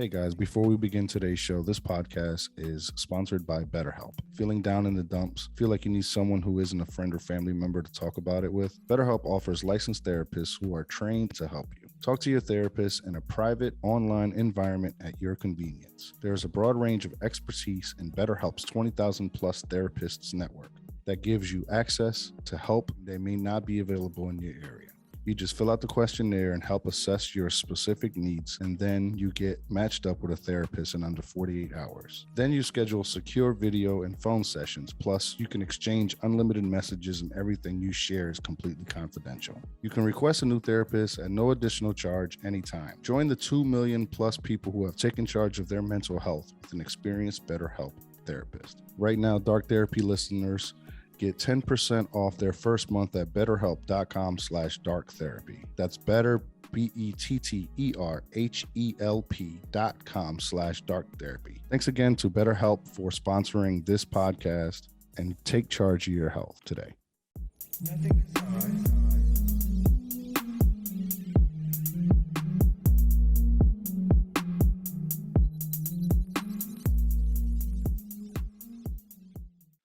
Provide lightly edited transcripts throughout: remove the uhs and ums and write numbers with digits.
Hey guys, before we begin today's show, this podcast is sponsored by BetterHelp. Feeling down in the dumps? Feel like you need someone who isn't a friend or family member to talk about it with? BetterHelp offers licensed therapists who are trained to help you. Talk to your therapist in a private online environment at your convenience. There is a broad range of expertise in BetterHelp's 20,000 plus therapists network that gives you access to help that may not be available in your area. You just fill out the questionnaire and help assess your specific needs, and then you get matched up with a therapist in under 48 hours. Then you schedule secure video and phone sessions, plus you can exchange unlimited messages and everything you share is completely confidential. You can request a new therapist at no additional charge anytime. Join the 2 million plus people who have taken charge of their mental health with an experienced BetterHelp therapist. Right now, Dark Therapy listeners get 10% off their first month at betterhelp.com/darktherapy. That's better, BetterHelp.com/darktherapy. Thanks again to BetterHelp for sponsoring this podcast, and take charge of your health today.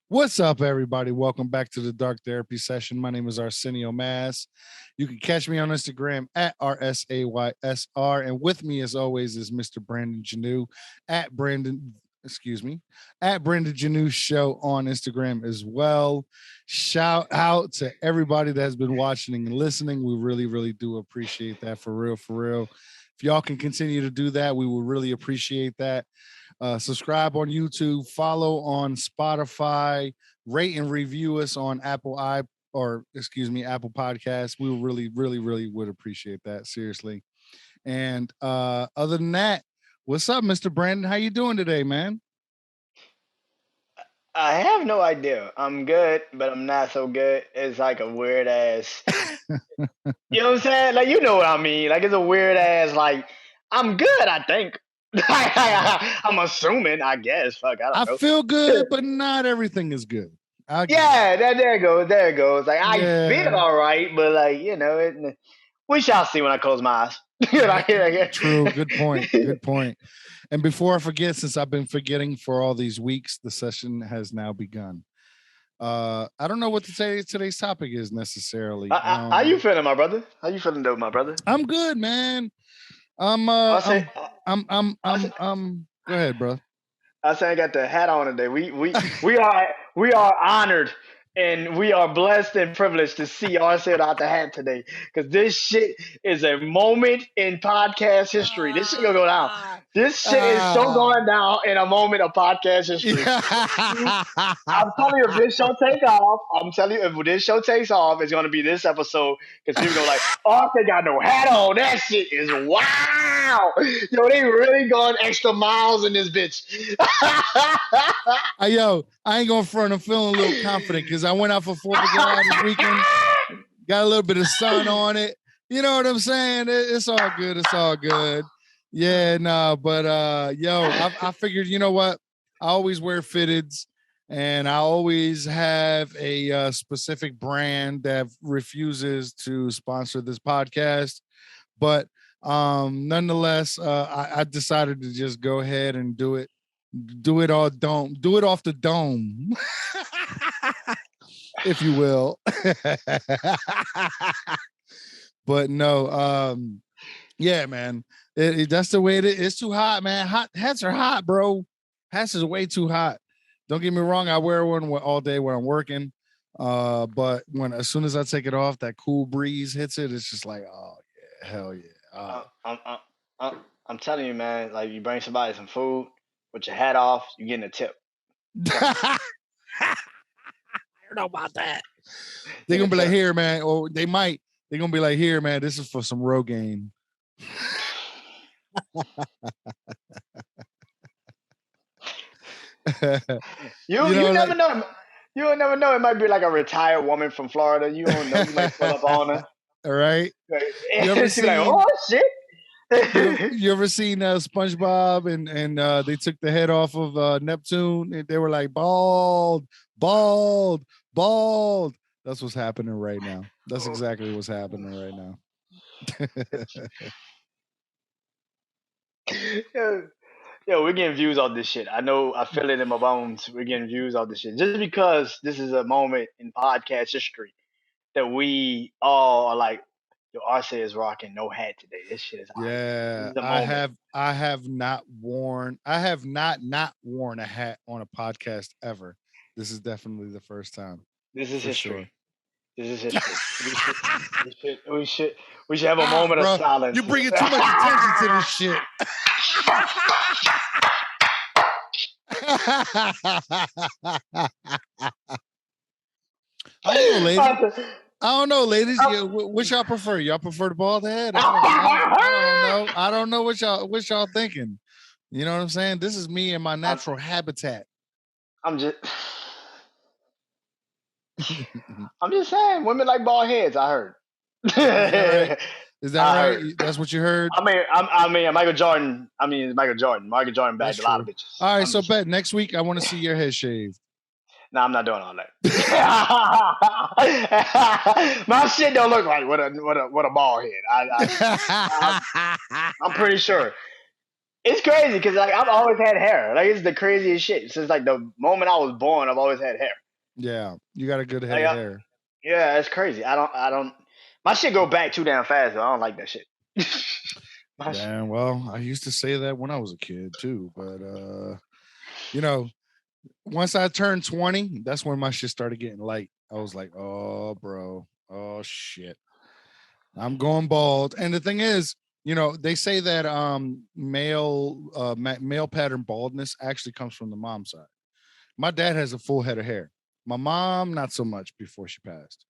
What's up, everybody? Welcome back to the Dark Therapy Session. My name is Arsenio Mas. You can catch me on Instagram at RSAYSR. And with me, as always, is Mr. Brandon Janeau at Brandon Janeau Show on Instagram as well. Shout out to everybody that has been watching and listening. We really, really do appreciate that, for real, for real. If y'all can continue to do that, we will really appreciate that. Subscribe on YouTube, follow on Spotify, rate and review us on Apple Podcasts. We really, really, really would appreciate that, seriously. And other than that, what's up, Mr. Brandon? How you doing today, man? I have no idea. I'm good, but I'm not so good. It's like a weird ass. You know what I'm saying? Like, you know what I mean? Like, it's a weird ass. Like, I'm good, I think. I'm assuming, I guess. Fuck, I I don't feel know. good, but not everything is good. Yeah, there it goes. There it goes. Like, I feel Yeah. all right, but like, we shall see when I close my eyes. True. Good point. Good point. And before I forget, since I've been forgetting for all these weeks, the session has now begun. I don't know what today's topic is necessarily. How you feeling, my brother? How you feeling, though, my brother? I'm good, man. I say, Go ahead, bro. I say I got the hat on today. We are honored and we are blessed and privileged to see Arcel without the hat today. Because this shit is a moment in podcast history. This shit gonna go down. This shit is so going down in a moment of podcast history. I'm telling you, if this show takes off, if this show takes off, it's gonna be this episode because people go like, "Oh, they got no hat on." That shit is wow. Yo, they really going extra miles in this bitch. Yo, I ain't gonna front. I'm feeling a little confident because I went out for 4th of July this weekend. Got a little bit of sun on it. You know what I'm saying? It's all good. It's all good. Yeah, no, but I figured, you know what? I always wear fitteds, and I always have a specific brand that refuses to sponsor this podcast. But nonetheless, I decided to just go ahead and do it off the dome, if you will. But no, yeah, man, that's the way it is. It's too hot, man. Hats are hot, bro. Hats is way too hot. Don't get me wrong, I wear one all day when I'm working, but as soon as I take it off, that cool breeze hits it. It's just like, oh yeah, hell yeah. I'm telling you, man. Like, you bring somebody some food with your hat off, you getting a tip. I don't know about that. They're gonna be like, here, man, or they're gonna be like, here, man, this is for some Rogaine. You never know. You'll never know. It might be like a retired woman from Florida. You don't know. You might pull up on her. All right. You ever seen, like, oh shit. You ever seen SpongeBob and they took the head off of Neptune and they were like bald. That's what's happening right now. That's exactly what's happening right now. Yo, yo, we're getting views off this shit. I know. I feel it in my bones. We're getting views off this shit just because this is a moment in podcast history that we all are like, yo, RC is rocking no hat today. This shit is ice. This Yeah, is a moment. I have not worn a hat on a podcast ever. This is definitely the first time, This is for sure. history. This is history. We should have a moment of Bro, silence. you're bringing too much attention to this shit. I don't know, ladies. I don't know, ladies. Which y'all prefer? Y'all prefer the bald head? I don't know. I don't know what y'all thinking. You know what I'm saying? This is me in my natural habitat. I'm just I'm just saying, women like bald heads. I heard. Is that right? Is that I right? heard. That's what you heard? I mean, Michael Jordan. I mean, Michael Jordan. Michael Jordan That's bagged a lot of true. bitches. All right, I'm so just saying. bet next week I want to see your head shaved. No, I'm not doing all that. My shit don't look right with a bald head. I'm pretty sure. It's crazy because like I've always had hair. Like it's the craziest shit. Since like the moment I was born, I've always had hair. Yeah, you got a good head Like of hair. yeah, it's crazy. I don't. My shit go back too damn fast. Though. I don't like that shit. Man, well, I used to say that when I was a kid too, but you know, once I turned 20, that's when my shit started getting light. I was like, oh, bro, oh shit, I'm going bald. And the thing is, they say that male pattern baldness actually comes from the mom side. My dad has a full head of hair. My mom, not so much before she passed.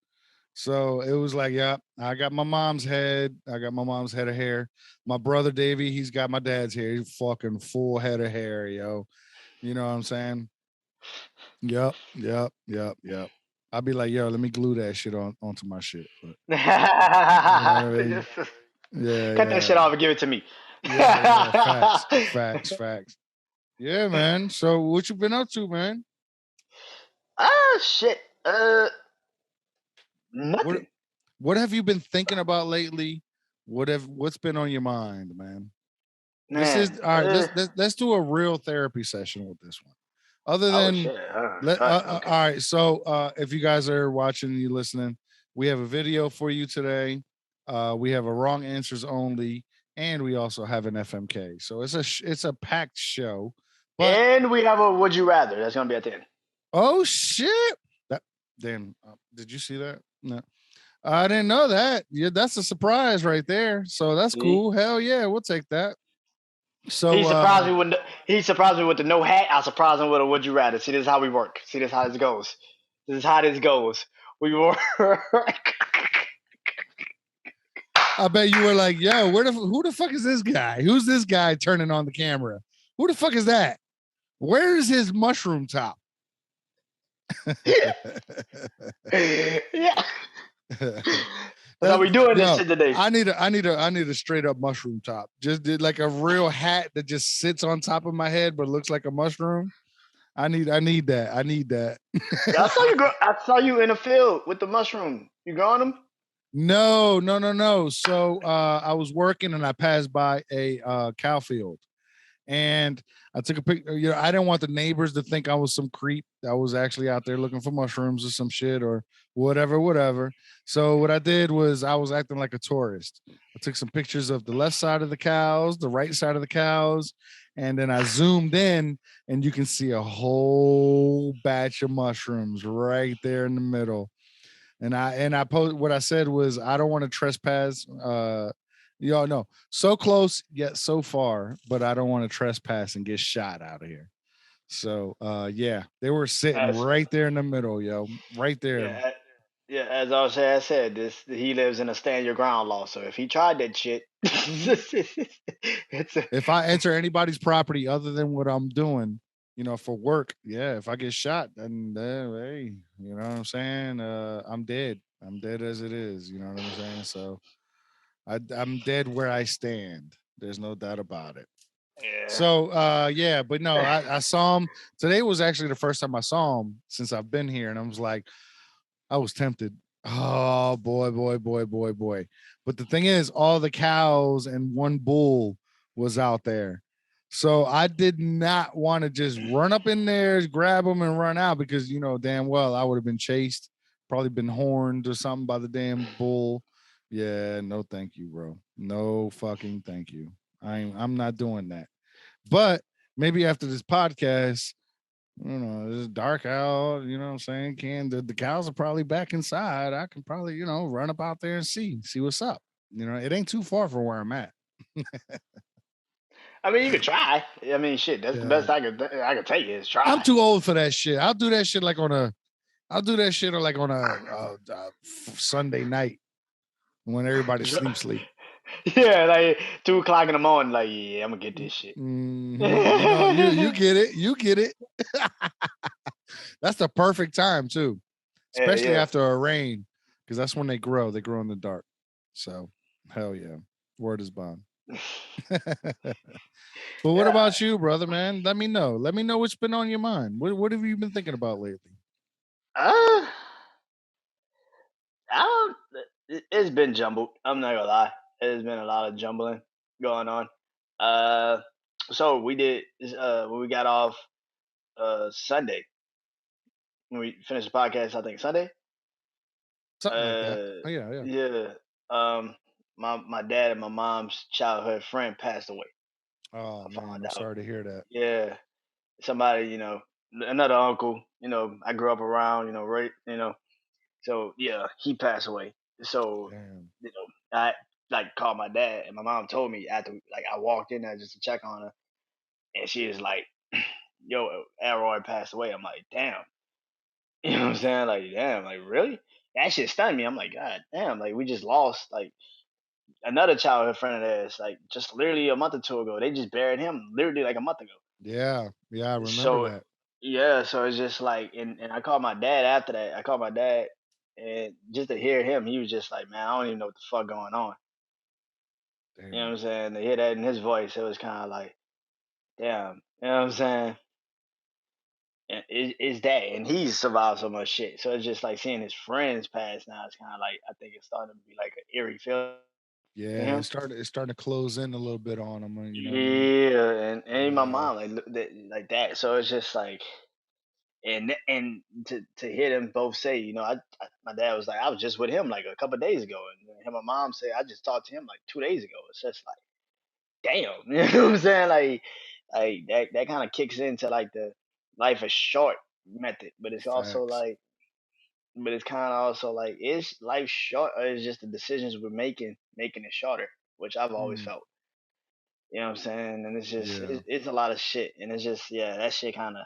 So it was like, yeah, I got my mom's head. I got my mom's head of hair. My brother Davey, he's got my dad's hair. He's fucking full head of hair, yo. You know what I'm saying? Yep, yep, yep, yep. I'd be like, yo, let me glue that shit onto my shit. But you know what I mean? Yeah, Cut that yeah, shit off and give it to me. yeah, yeah. Facts, facts, facts. Yeah, man. So what you been up to, man? Ah, shit. What Nothing. what have you been thinking about lately? What's been on your mind, man? This is Man. all right. Let's do a real therapy session with this one. Other Oh than shit. all Okay. right. So if you guys are watching and you listening, we have a video for you today. We have a wrong answers only, and we also have an FMK. So it's a packed show. But And we have a would you rather. That's gonna be at the end. oh shit! That then did you see that? No. I didn't know that. Yeah, that's a surprise right there. So that's See? cool. Hell yeah, we'll take that. So He surprised me with the no hat. I surprised him with a would you rather. See, this is how we work. See, this is how this goes. This is how this goes. We work. I bet you were like, yo, who the fuck is this guy? Who's this guy turning on the camera? Who the fuck is that? Where's his mushroom top? Yeah. That's how we doing this shit today. I need a straight up mushroom top. Just did like a real hat that just sits on top of my head but looks like a mushroom. I need that. I need that. Yeah, I saw you in the field with the mushroom. You growing them? No. So I was working and I passed by a cow field and I took a picture. I didn't want the neighbors to think I was some creep that was actually out there looking for mushrooms or some shit or whatever. So what I did was I was acting like a tourist. I took some pictures of the left side of the cows, the right side of the cows, and then I zoomed in and you can see a whole batch of mushrooms right there in the middle. And I post what I said was I don't want to trespass. Y'all know so close yet so far, but I don't want to trespass and get shot out of here. So yeah, they were sitting As, right there in the middle, yo, right there. yeah, yeah. As I said, this he lives in a stand your ground law. So if he tried that shit, Mhm. it's a, If I enter anybody's property other than what I'm doing, for work, yeah, if I get shot, then hey, you know what I'm saying? I'm dead. I'm dead as it is. You know what I'm saying? So I'm dead where I stand. There's no doubt about it. yeah. So yeah, but no, I saw him today was actually the first time I saw him since I've been here, and I was like, I was tempted. Oh boy. But the thing is, all the cows and one bull was out there. So I did not want to just run up in there, grab them, and run out because damn well I would have been chased, probably been horned or something by the damn bull. Yeah, no, thank you, bro. No fucking thank you. I'm not doing that. But maybe after this podcast, it's dark out. You know what I'm saying? The cows are probably back inside. I can probably run up out there and see what's up. It ain't too far from where I'm at. I mean, you could try. I mean, shit. That's the Yeah. best I could tell you is I'm try. too old for that shit. I'll do that shit like on a. I'll do that shit like on Sunday night when everybody sleep. Yeah, like 2 o'clock in the morning. Like, yeah, I'm gonna get this shit. You get it. You get it. That's the perfect time too, Yeah, especially yeah. after a rain, because that's when they grow. They grow in the dark. So hell yeah, word is bond. But what Yeah. about you, brother? Man, let me know. Let me know what's been on your mind. What have you been thinking about lately? Uh, I don't. It's been jumbled. I'm not gonna lie. There's been a lot of jumbling going on. Uh, so we did when we got off Sunday when we finished the podcast. I think Sunday. Something like that. Uh, Oh yeah, yeah. yeah. Um, my dad and my mom's childhood friend passed away. Oh I man, found I'm out. sorry to hear that. Yeah, somebody, another uncle, I grew up around, right, so yeah, he passed away. So, Damn. I like called my dad, and my mom told me after, like, I walked in there just to check on her, and she was like, "Yo, Elroy passed away." I'm like, "Damn," you know what I'm saying? Like, damn, like really? That shit stunned me. I'm like, God damn, like we just lost like another childhood friend of theirs, like just literally a month or two ago. They just buried him literally like a month ago. Yeah, yeah, I remember So that. yeah, so it's just like, and I called my dad after that. I called my dad, and just to hear him, he was just like, "Man, I don't even know what the fuck going on." You know what Damn. I'm saying? To hear that in his voice, it was kind of like, "Damn," you know what I'm saying? And it's that, and he's survived so much shit. So it's just like seeing his friends pass now. It's kind of like I think it's starting to be like an eerie feeling to Yeah, him. it's starting to close in a little bit on him. You know what I mean? Yeah, and even my Yeah. mom like that. So it's just like, and to hear them both say, my dad was like, I was just with him like a couple of days ago, and then him and my mom say, I just talked to him like 2 days ago. It's just like, damn, you know what I'm saying? Like that kind of kicks into like the life is short method, Facts. but it's kind of also like, is life short, or is just the decisions we're making it shorter, which I've always Mm, felt. You know what I'm saying? And it's just yeah. it's a lot of shit, and it's just, yeah, that shit kind of,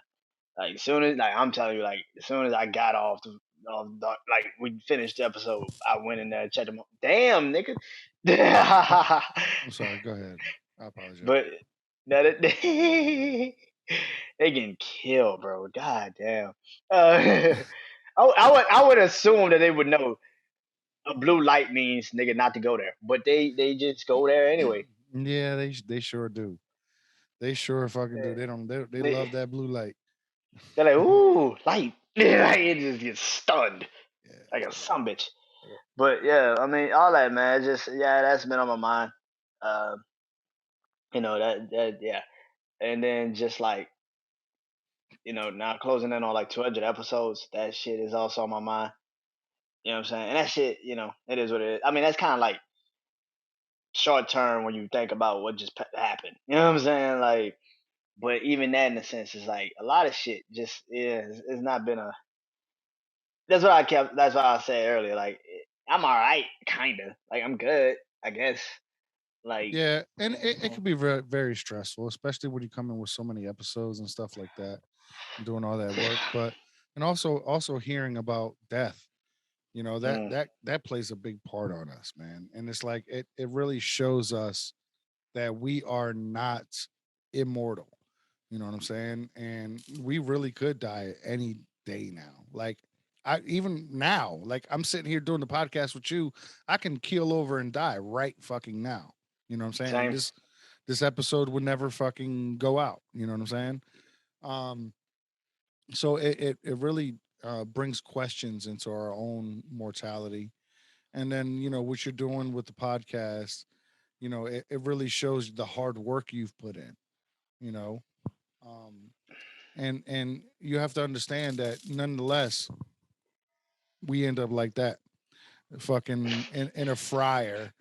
like, as soon as, like, I'm telling you, like, as soon as I got like we finished the episode, I went in there and checked them. Damn, nigga. I'm sorry. Go ahead. I apologize. But that it, they getting killed, bro. God damn. I would assume that they would know a blue light means, nigga, not to go there, but they just go there anyway. Yeah, they sure do. They sure fucking do. They They, love that blue light. they're like, ooh, light. Like, it just gets stunned Yeah, like a it's bad. some bitch. But yeah, I mean, all that, man. Just, yeah, that's been on my mind. Um, that yeah, and then just like, now closing in on like 200 episodes, that shit is also on my mind. You know what I'm saying? And that shit, it is what it is. I mean, that's kind of like short term when you think about what just happened. You know what I'm saying? Like, but even that in a sense is like a lot of shit. Just, yeah, it's not been a. That's what I kept. That's what I said earlier. Like, I'm all right, kind of. Like, I'm good, I guess. Like, Yeah, and it mhm. can be very, very stressful, especially when you come in with so many episodes and stuff like that, and doing all that work. But and also hearing about death, Mm, that plays a big part on us, man. And it's like it really shows us that we are not immortal. You know what I'm saying? And we really could die any day now. Like I even now, like I'm sitting here doing the podcast with you, I can keel over and die right fucking now. You know what I'm saying? And same. this episode would never fucking go out. You know what I'm saying? Um, so it really brings questions into our own mortality. And then what you're doing with the podcast, it really shows the hard work you've put in, you know. Um, and you have to understand that nonetheless, we end up like that, fucking in a fryer,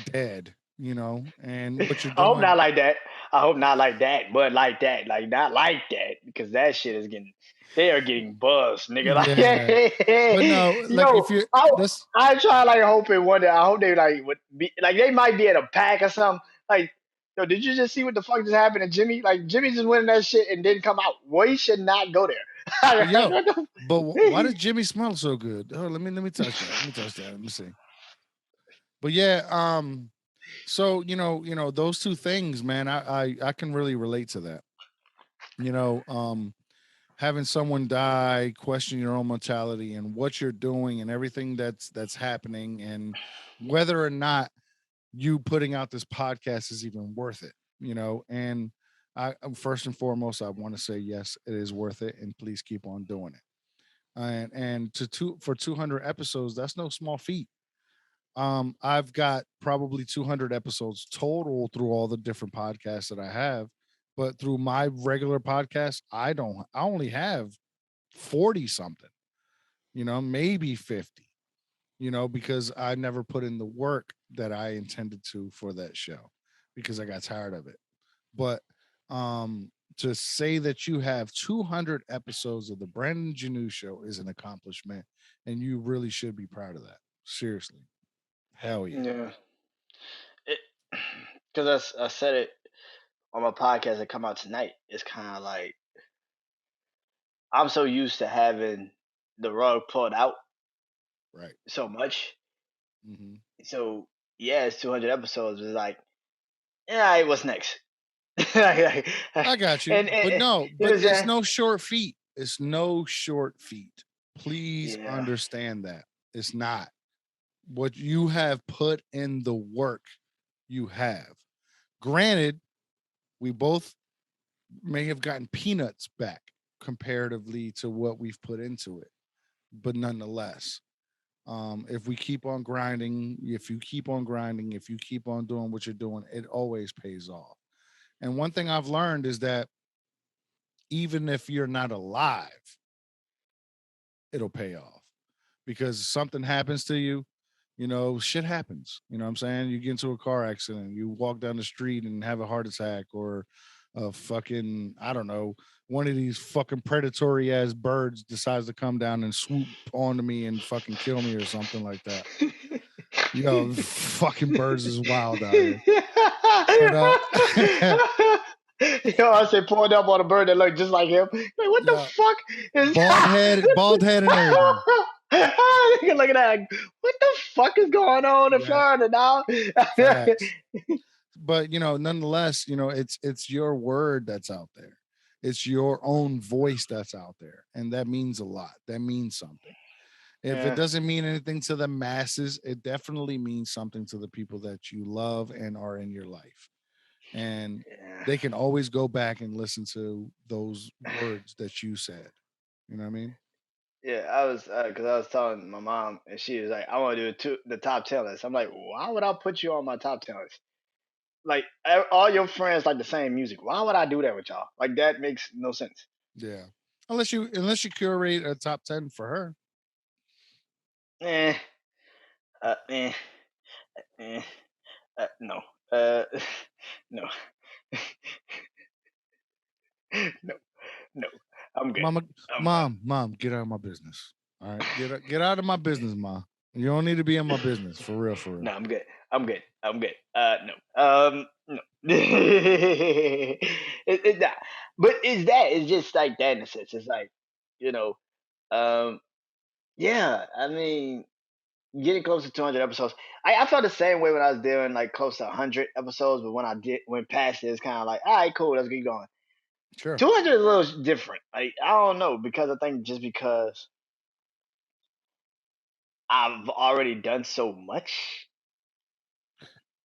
dead, and what you're I hope doing. not like that. I hope not like that, but like that, like not like that, because that shit is getting. They are getting buzzed, nigga. Like, Yeah, but no, like yo, if you I this I try like hoping one day. I hope they like would be like they might be at a pack or something. Like, yo, did you just see what the fuck just happened to Jimmy? Like, Jimmy just went in that shit and didn't come out. Well, should not go there. but Like, yo, what the but why does Jimmy smell so good? Oh, let me touch that. Let me touch that. Let me see. But yeah, so those two things, man, I can really relate to that. You know, having someone die, question your own mortality and what you're doing and everything that's happening, and whether or not you putting out this podcast is even worth it. And first and foremost, I want to say yes, it is worth it, and please keep on doing it. And for 200 episodes, that's no small feat. I've got probably 200 episodes total through all the different podcasts that I have, but through my regular podcast, I only have 40 something, maybe 50, because I never put in the work that I intended to for that show because I got tired of it. But to say that you have 200 episodes of the Brandon Janu show is an accomplishment, and you really should be proud of that. Seriously. Hell yeah. yeah, because I said it on my podcast that come out tonight. It's kind of like I'm so used to having the rug pulled out Right. so much. Hmm. So yeah, it's 200 episodes. It's like, yeah, what's next? and, I got you. and, But and no, you know but what I'm it's saying? no short feat. It's no short feat. Please Yeah, understand that. It's not. What you have put in the work, you have. Granted, we both may have gotten peanuts back comparatively to what we've put into it. But nonetheless, if we keep on grinding, if you keep on grinding, if you keep on doing what you're doing, it always pays off. And one thing I've learned is that even if you're not alive, it'll pay off because something happens to you. Shit happens. You know what I'm saying? You get into a car accident, you walk down the street and have a heart attack, or a fucking, I don't know, one of these fucking predatory ass birds decides to come down and swoop onto me and fucking kill me or something like that. Fucking birds is wild out here. But Yo, I said pulled up on a bird that looked just like him. Like, what the yeah, fuck is bald head and everything. Look at that. What the fuck is going on in Yeah, Florida now? facts. But nonetheless, it's your word that's out there. It's your own voice that's out there, and that means a lot. That means something. If it Yeah, doesn't mean anything to the masses, it definitely means something to the people that you love and are in your life. And yeah. they can always go back and listen to those words that you said. You know what I mean? Yeah, I was because I was telling my mom, and she was like, "I want to do the top 10 list." I'm like, "Why would I put you on my top 10 list? Like, all your friends like the same music. Why would I do that with y'all? Like, that makes no sense." Yeah. Unless you curate a top 10 for her. Eh, eh, eh, no, uh, no, no, no. I'm good. Mama, I'm mom, get out of my business. All right. Get out of my business, ma. You don't need to be in my business. For real, for no. real. I'm good. I'm good. I'm good. No. No. It's not. But it's that. It's just like that in a sense. It's like, you know, um, yeah. I mean, getting close to 200 episodes. I felt the same way when I was doing like close to 100 episodes, but when I did went past it, it's kind of like, all right, cool, let's keep going. Sure. 200 is a little different. Like, I don't know, because I think just because I've already done so much.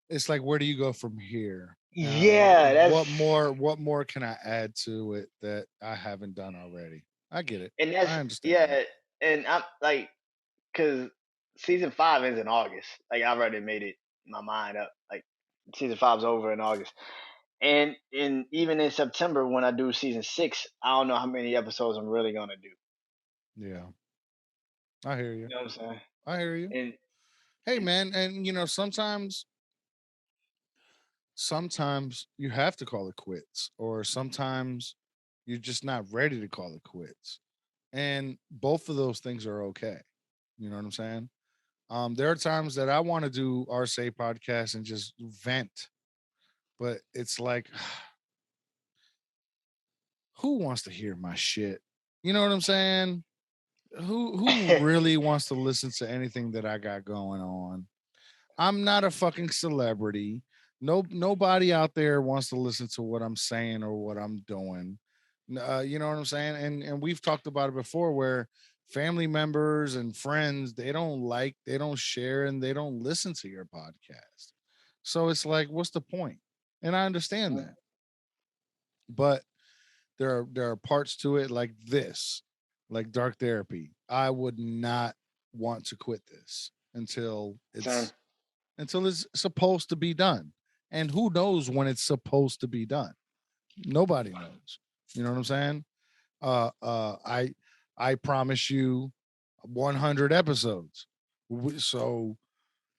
It's like, where do you go from here? Yeah, that's What more can I add to it that I haven't done already? I get it. and that's I understand that. yeah, and I'm like, because season 5 ends in August. Like, I've already made it my mind up. Like, Season five's over in August. And even in September when I do season six, I don't know how many episodes I'm really gonna do. Yeah, I hear you. You know what I'm saying? I hear you. And, Hey, and man, and sometimes you have to call it quits, or sometimes you're just not ready to call it quits, and both of those things are okay. You know what I'm saying? There are times that I want to do our say podcast and just vent, but it's like, who wants to hear my shit? You know what I'm saying? Who really wants to listen to anything that I got going on? I'm not a fucking celebrity. Nobody out there wants to listen to what I'm saying or what I'm doing. You know what I'm saying? And we've talked about it before, where family members and friends, they don't share, and they don't listen to your podcast. So it's like, what's the point? And I understand that, but there are parts to it like this, like dark therapy. I would not want to quit this son, until it's supposed to be done. And who knows when it's supposed to be done? Nobody knows. You know what I'm saying? Uh uh I I promise you 100 episodes. So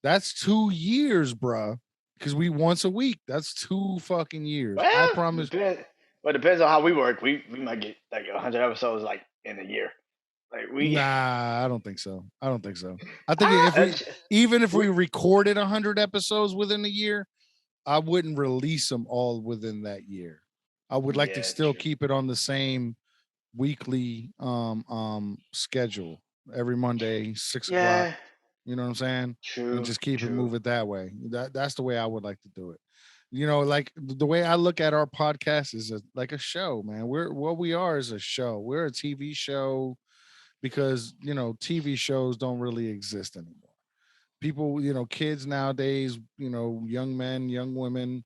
that's 2 years, bruh. Because we once a week. That's 2 fucking years. I well, promise. depends. Well, depends on how we work. We might get like 100 episodes like in a year. Like we, Nah, I don't think so. I don't think so. I think ah, if we, even if we we, recorded 100 episodes within a year, I wouldn't release them all within that year. I would like to yeah, still true. keep it on the same weekly schedule every Monday, 6 o'clock. Yeah, You know what I'm saying? And true, just keep it true. moving that way. That's the way I would like to do it. You know, like the way I look at our podcast is like a show, man. We're what we are is a show. We're a TV show because TV shows don't really exist anymore. People, kids nowadays, young men, young women,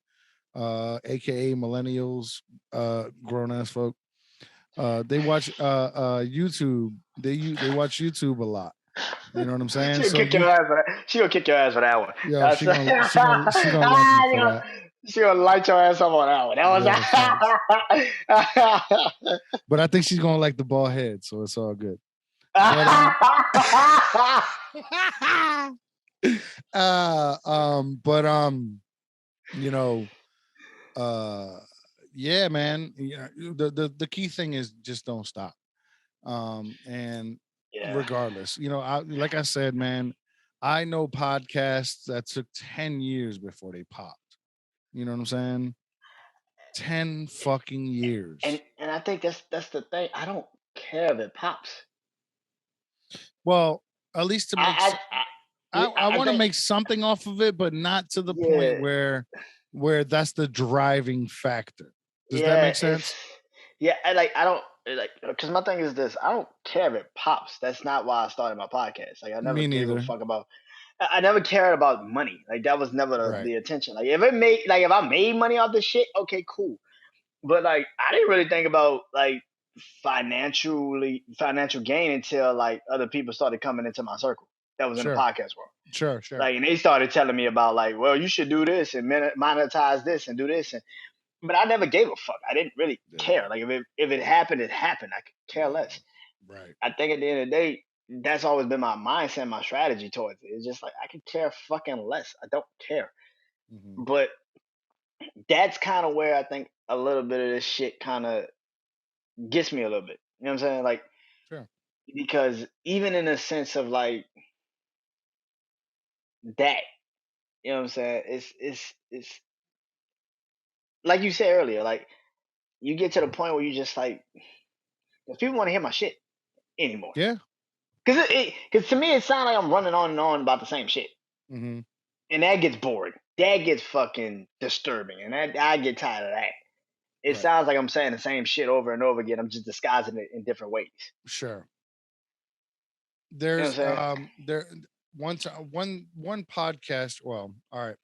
aka millennials, grown ass folk. They watch YouTube. They watch YouTube a lot. You know what I'm saying? She gonna So kick your ass for that. She gonna kick your ass for that one. yo, That's she gonna lump me for that. she gonna light your ass up on that one. Yeah, facts. That was. But I think she's gonna like the bald head, so it's all good. But but you know, uh, yeah, man. Yeah, the key thing is just don't stop. And Yeah, regardless, like I said, man, I know podcasts that took 10 years before they popped. You know what I'm saying? 10 fucking and years. and I think that's the thing. I don't care if it pops. Well, at least to make I I want to think make something off of it, but not to the point yeah, where that's the driving factor. Does that yeah. make It's sense? yeah. I don't like because my thing is this. I don't care if it pops. That's not why I started my podcast. Like I never Me gave a neither. fuck about. I never cared about money. Like that was never Right. the intention. Like if I made money off this shit, okay, cool. But like I didn't really think about like financial gain until like other people started coming into my circle that was in the Sure. podcast world. Sure. Like and they started telling me about like, well, you should do this and monetize this and do this and but I never gave a fuck. I didn't really Yeah. care. Like if it happened, it happened. I could care Yeah. less. Right. I think at the end of the day, that's always been my mindset, my strategy towards it. It's just like I could care fucking less. I don't care. Hmm. But that's kind of where I think a little bit of this shit kind of gets me a little bit. You know what I'm saying? Like Sure. because even in a sense of like that, you know what I'm saying? It's like you said earlier, like you get to the point where you just like, if people want to hear my shit anymore. Yeah. Because to me, it sounds like I'm running on and on about the same shit. Hmm. And that gets boring. That gets fucking disturbing. And I get tired of that. It Right. sounds like I'm saying the same shit over and over again. I'm just disguising it in different ways. Sure. You know There's what I'm saying? there one time one podcast. Well, all right.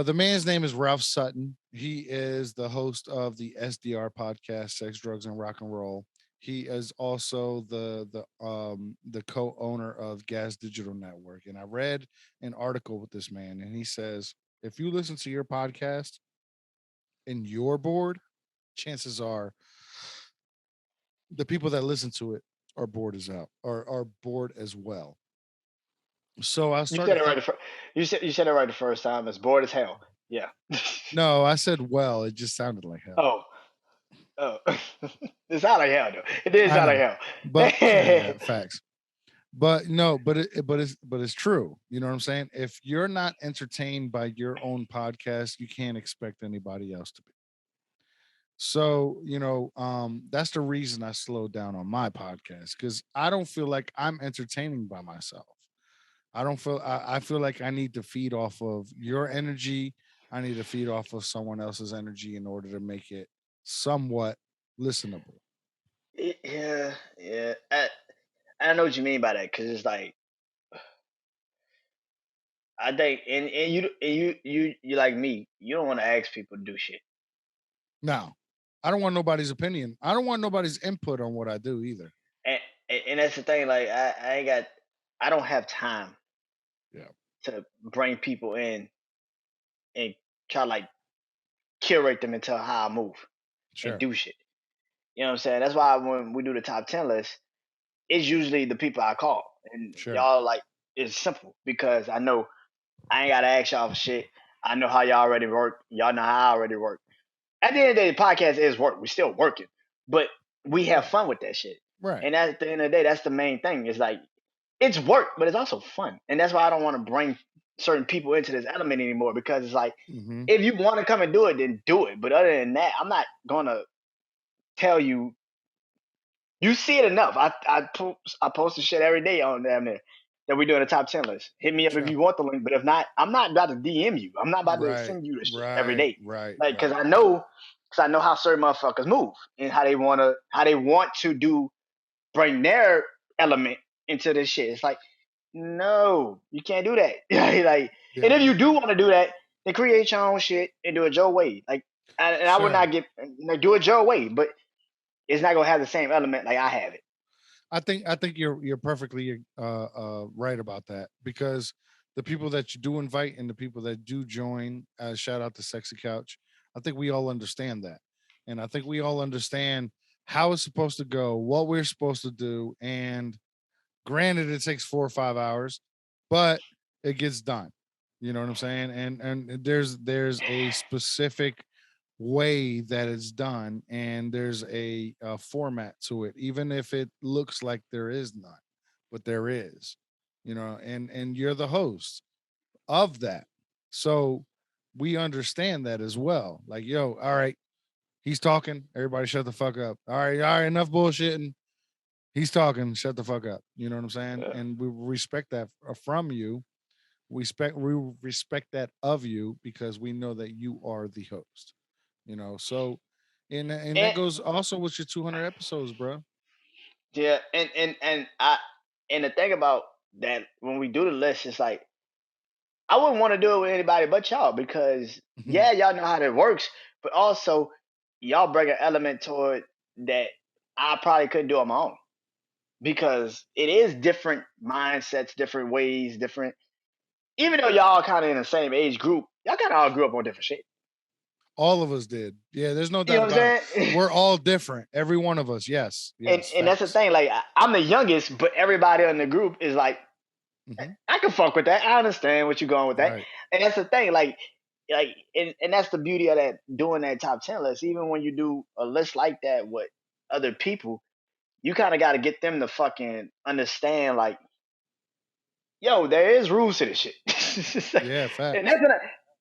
The man's name is Ralph Sutton. He is the host of the SDR podcast, Sex, Drugs, and Rock and Roll. He is also the co-owner of Gas Digital Network. And I read an article with this man, and he says if you listen to your podcast and you're bored, chances are the people that listen to it are bored as hell, or are bored as well. So I You said started it right. thinking. You said it right the first time. It's bored as hell. Yeah. No, I said well. It just sounded like hell. Oh, oh. It sounded like hell though. It did I sound like know, hell. but yeah, facts. But no, but it's true. You know what I'm saying? If you're not entertained by your own podcast, you can't expect anybody else to be. So, that's the reason I slowed down on my podcast because I don't feel like I'm entertaining by myself. I feel like I need to feed off of your energy. I need to feed off of someone else's energy in order to make it somewhat listenable. Yeah, yeah. I know what you mean by that because it's like I think, and you like me. You don't want to ask people to do shit. Now, I don't want nobody's opinion. I don't want nobody's input on what I do either. And and that's the thing. Like I ain't got. I don't have time Yeah, to bring people in and try to like curate them into how I move and sure, do shit. You know what I'm saying? That's why when we do the top 10 list, it's usually the people I call. And sure. y'all like it's simple because I know I ain't gotta ask y'all for shit. I know how y'all already work. Y'all know how I already work. At the end of the day, the podcast is work. We're still working. But we have Right, fun with that shit. right. And at the end of the day, that's the main thing. It's like it's work, but it's also fun. And that's why I don't want to bring certain people into this element anymore because it's like Hmm. if you want to come and do it, then do it. But other than that, I'm not gonna tell you. You see it enough. I post the shit every day on damn there that we're doing a top 10 list. Hit me up if Sure. you want the link, but if not, I'm not about to DM you. I'm not about to Right, send you the shit every right, day, right, like right. because I know how certain motherfuckers move and how they want to do bring their element into this shit. It's like no, you can't do that. Like, and if Yeah, you do want to do that, then create your own shit and do it your way. Like, and I would sure. not get do it your way, but it's not gonna have the same element like I have it. I think you're perfectly right about that because the people that you do invite and the people that do join, shout out to Sexy Couch. I think we all understand that, and I think we all understand how it's supposed to go, what we're supposed to do, and granted, it takes 4 or 5 hours, but it gets done. You know what I'm saying? And there's a specific way that it's done, and there's a format to it, even if it looks like there is none, but there is. And you're the host of that, so we understand that as well. Like, yo, all right, he's talking. Everybody, shut the fuck up. All right, enough bullshitting. He's talking. Shut the fuck up. You know what I'm saying? Yeah. And we respect that from you. We respect that of you because we know that you are the host. So and that And goes also with your 200 episodes, bro. yeah, and the thing about that when we do the list, it's like I wouldn't want to do it with anybody but y'all because yeah, y'all know how that works, but also y'all bring an element to it that I probably couldn't do on my own because it is different mindsets, different ways, different. Even though y'all kind of in the same age group, y'all kind of all grew up on different shit. All of us did. Yeah, there's no You doubt know what about it. I'm saying? We're all different. Every one of us. Yes. and Yes. and that's the Facts. thing. Like I'm the youngest, but everybody in the group is like Hmm. I can fuck with that. I understand what you're going with that. Right. And that's the thing, and that's the beauty of that doing that top 10 list. Even when you do a list like that with other people, you kind of got to get them to fucking understand, like, yo, there is rules to this shit. Yeah. and Facts. that's what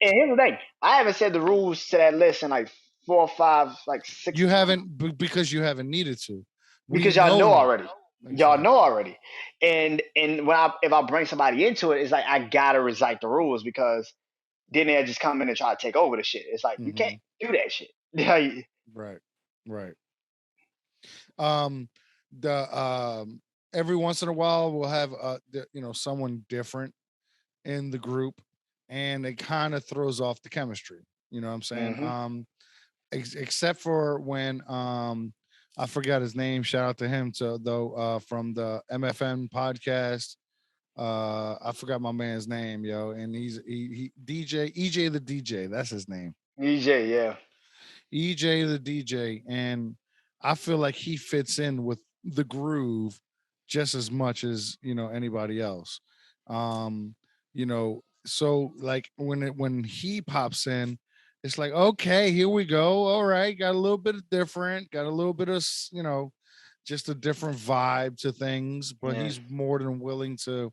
and here's the thing. I haven't said the rules to that list in like 4 or 5, like six You times haven't because you haven't needed to. We because y'all know know already. Y'all know exactly. already. And when if I bring somebody into it, it's like I gotta recite the rules because then they'll just come in and try to take over the shit. It's like you can't Hmm. do that shit. Like, Right. Right. um the Every once in a while we'll have someone different in the group, and it kind of throws off the chemistry. You know what I'm saying? hmm Except for when I forgot his name. Shout out to him to though from the MFN podcast. I forgot my man's name, yo, and he DJ EJ the DJ. That's his name. EJ, yeah. EJ the DJ, and I feel like he fits in with the groove just as much as anybody else. Um, so like when he pops in, it's like okay, here we go. All right, got a little bit of different, got a little bit of just a different vibe to things, but Yeah. he's more than willing to.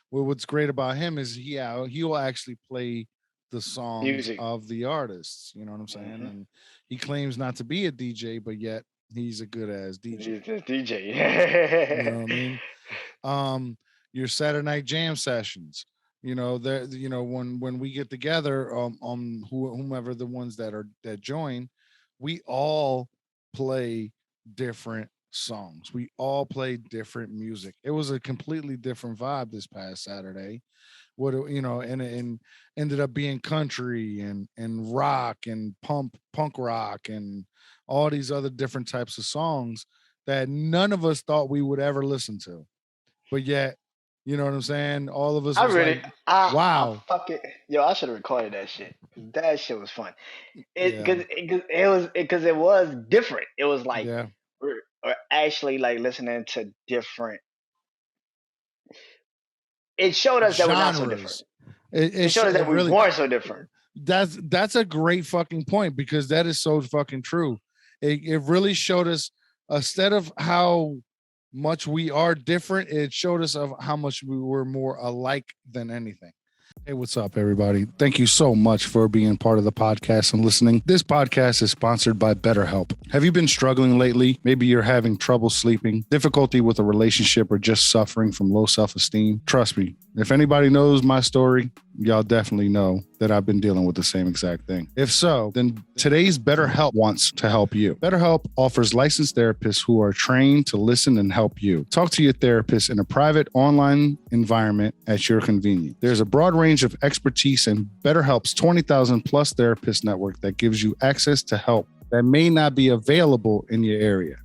Well, what's great about him is he'll actually play the songs Music. of the artists. You know what I'm saying? Mm-hmm. And he claims not to be a DJ, but yet he's a good ass DJ. He's a You know DJ. what I mean? um your Saturday night jam sessions, when we get together, whomever the ones that join, we all play different songs, we all play different music. It was a completely different vibe this past Saturday. And ended up being country and rock and punk rock and all these other different types of songs that none of us thought we would ever listen to, but yet, you know what I'm saying? All of us I was really, like, I wow, fucking, yo, I should have recorded that shit. That shit was fun. yeah, Because it was different. It was like yeah, we're actually like listening to different. It showed us that we're not so different. genres. It It showed us that it we really weren't so different. that's a great fucking point, because that is so fucking true. It really showed us, instead of how much we are different, it showed us of how much we were more alike than anything. Hey, what's up, everybody? Thank you so much for being part of the podcast and listening. This podcast is sponsored by BetterHelp. Have you been struggling lately? Maybe you're having trouble sleeping, difficulty with a relationship, or just suffering from low self-esteem. Trust me, if anybody knows my story, y'all definitely know that I've been dealing with the same exact thing. If so, then today's BetterHelp wants to help you. BetterHelp offers licensed therapists who are trained to listen and help you. Talk to your therapist in a private online environment at your convenience. There's a broad range of expertise in BetterHelp's 20,000 plus therapist network that gives you access to help that may not be available in your area.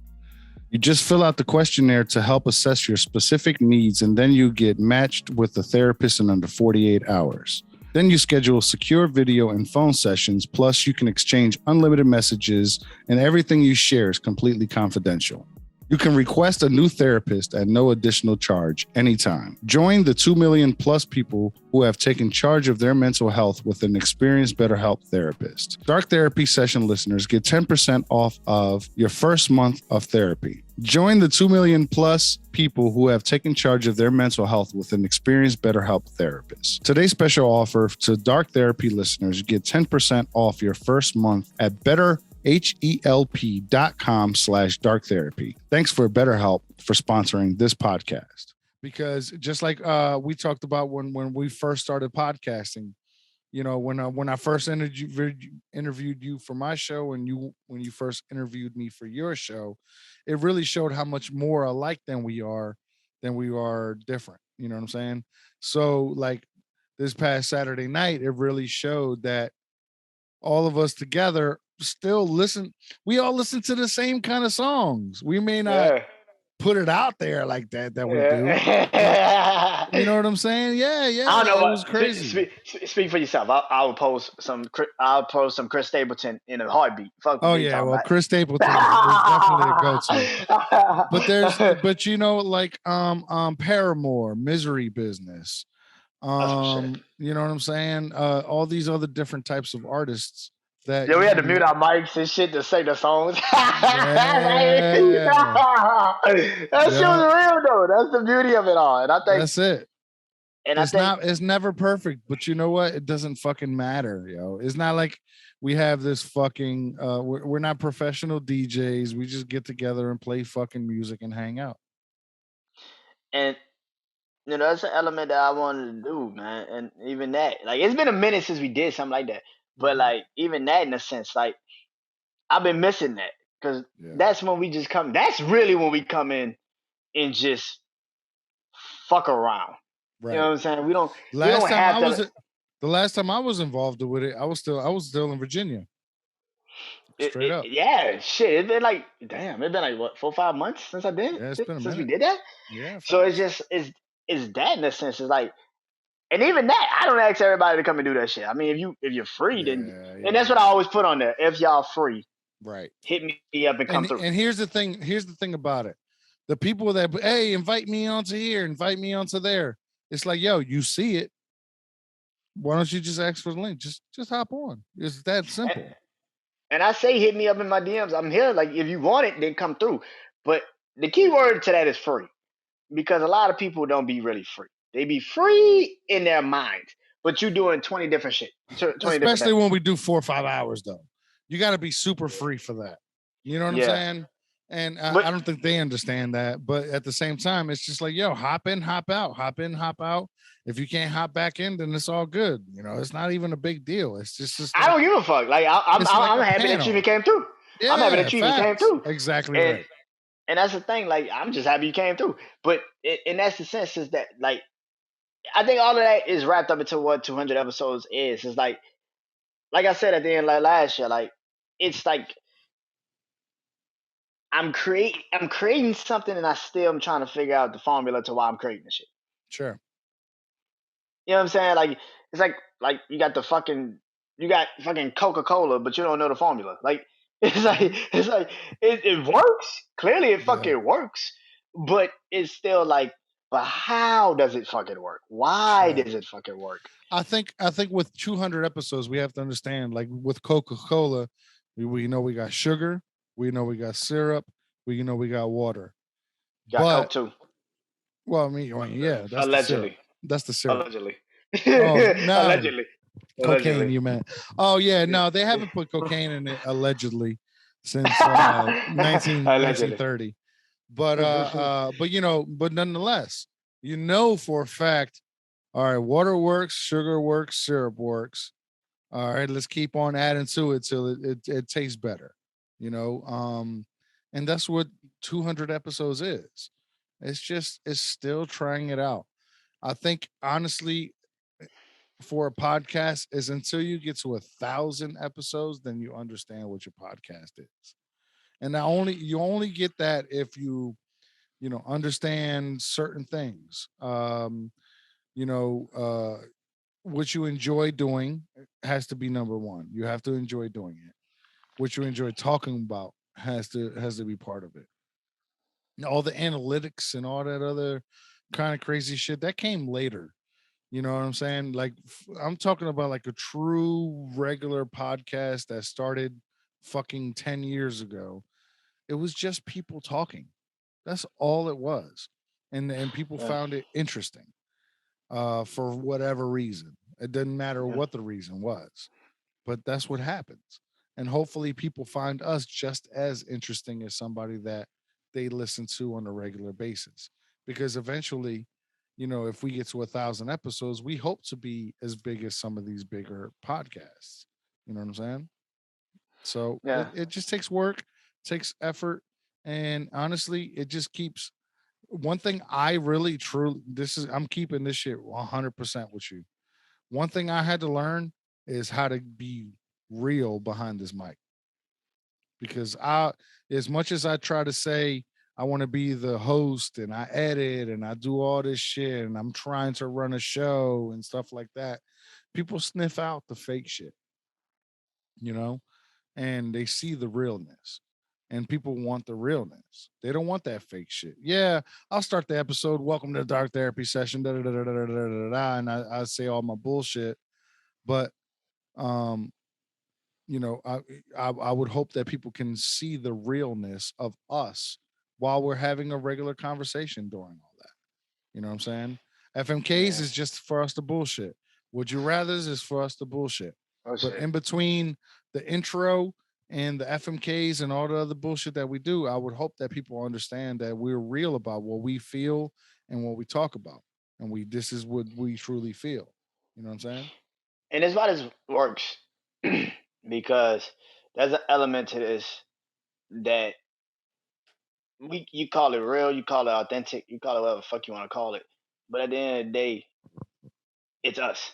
You just fill out the questionnaire to help assess your specific needs, and then you get matched with a therapist in under 48 hours. Then you schedule secure video and phone sessions, plus you can exchange unlimited messages, and everything you share is completely confidential. You can request a new therapist at no additional charge anytime. Join the 2 million plus people who have taken charge of their mental health with an experienced BetterHelp therapist. Dark Therapy Session listeners get 10% off of your first month of therapy. Join the 2 million plus people who have taken charge of their mental health with an experienced BetterHelp therapist. Today's special offer to Dark Therapy listeners, get 10% off your first month at HELP.com/dark therapy. Thanks for BetterHelp for sponsoring this podcast. Because just like we talked about when we first started podcasting, when I first interviewed you for my show, and when you first interviewed me for your show, it really showed how much more alike than we are different. You know what I'm saying? So like this past Saturday night, it really showed that all of us together still listen. We all listen to the same kind of songs. We may not Yeah. put it out there like that we do, but Yeah. you know what I'm saying? Yeah, I don't know it was what. crazy. Speak for yourself. I will post some. I'll post some Chris Stapleton in a heartbeat. Fuck Oh what you yeah, talking well, about. Chris Stapleton is definitely a go-to. But like Paramore, Misery Business, That's some shit. you know what I'm saying? All these other different types of artists that Yeah, we had to mute our mics and shit to say the songs. yeah, That shit yeah, was real though. That's the beauty of it all. that's it. And I think, It's never perfect, but you know what? It doesn't fucking matter, yo. It's not like we have this fucking we're not professional DJs. We just get together and play fucking music and hang out. and that's an element that I wanted to do, man. And even that, like, it's been a minute since we did something like that. But like, even that, in a sense, like, I've been missing that because Yeah. that's when we just come. That's really when we come in and just fuck around. Right. You know what I'm saying? We don't Last time have I to. was the last time I was involved with it, I was still in Virginia. Straight up. Yeah, shit. It's been like, damn, it's been like what, 4 or 5 months since I did Yeah, it's been a since we minute. did that. Yeah, So it's facts. just it's that in a sense. It's like, and even that, I don't ask everybody to come and do that shit. I mean, if you're free, then, Yeah, and yeah, that's what I yeah. always put on there. If y'all free, Right. hit me up and come through. And here's the thing. Here's the thing about it. The people that hey, invite me onto here, invite me onto there. It's like, yo, you see it. Why don't you just ask for the link? Just hop on. It's that And, simple. and I say, hit me up in my DMs. I'm here. Like, if you want it, then come through. But the key word to that is free, because a lot of people don't be really free. They be free in their minds, but you doing 20 different shit, 20 different Especially things. when we do 4 or 5 hours though. You got to be super free for that. You know what I'm Yeah, saying? And but I don't think they understand that. But at the same time, it's just like, yo, hop in, hop out, hop in, hop out. If you can't hop back in, then it's all good. You know, it's not even a big deal. It's just I like don't give a fuck. Like, I'm it's like I'm a happy that you even panel. came through. I'm happy Yeah, that you even came facts. through, Exactly and right. and that's the thing. Like, I'm just happy you came through. But and that's the sense, is that, like, I think all of that is wrapped up into what 200 episodes is. It's like I said at the end, like last year, like, it's like I'm creating something, and I still am trying to figure out the formula to why I'm creating the shit. Sure. You know what I'm saying? Like, it's like you got fucking Coca-Cola, but you don't know the formula. Like, Mhm. it's like it works. Clearly it Yeah, fucking works. But it's still like, but how does it fucking work? Why sure. does it fucking work? I think with 200 episodes, we have to understand, like with Coca-Cola, we know we got sugar, we know we got syrup, we know we got water. Got But Coke too. well, yeah, that's the syrup. Allegedly. That's the syrup. Allegedly. Oh no, Allegedly. cocaine, Allegedly. you meant. Oh yeah, Yeah. no, they haven't put cocaine in it allegedly since Allegedly. 1930. But but nonetheless, you know for a fact, all right, water works, sugar works, syrup works. All right, let's keep on adding to it till it tastes better. You know, and that's what 200 episodes is. It's still trying it out. I think honestly, for a podcast, is until you get to 1,000 episodes, then you understand what your podcast is. And now you only get that if you understand certain things. You know, what you enjoy doing has to be number one. You have to enjoy doing it. What you enjoy talking about has to be part of it. All the analytics and all that other kind of crazy shit that came later. You know what I'm saying? Like I'm talking about like a true regular podcast that started fucking 10 years ago. It was just people talking. That's all it was. And people Yeah. found it interesting for whatever reason. It didn't matter Yeah. what the reason was, but that's what happens. And hopefully people find us just as interesting as somebody that they listen to on a regular basis. Because eventually, if we get to 1,000 episodes, we hope to be as big as some of these bigger podcasts. You know what I'm saying? So it, Yeah. it just takes work, takes effort, and honestly, it just keeps one thing I really truly I'm keeping this shit 100% with you. One thing I had to learn is how to be real behind this mic, because as much as I try to say I want to be the host and I edit and I do all this shit and I'm trying to run a show and stuff like that, people sniff out the fake shit, you know, and they see the realness. And people want the realness. They don't want that fake shit. Yeah, I'll start the episode. Welcome to the dark therapy session. Da, da, da, da, da, da, da, da, and I say all my bullshit. But um, I would hope that people can see the realness of us while we're having a regular conversation during all that. You know what I'm saying? FMKs Yeah. is just for us to bullshit. Would you rather's is for us to bullshit. Oh But shit. in between the intro and the FMKs and all the other bullshit that we do, I would hope that people understand that we're real about what we feel and what we talk about. And this is what we truly feel. You know what I'm saying? And it's why this works. Because there's an element to this that you call it real, you call it authentic, you call it whatever the fuck you want to call it. But at the end of the day, it's us.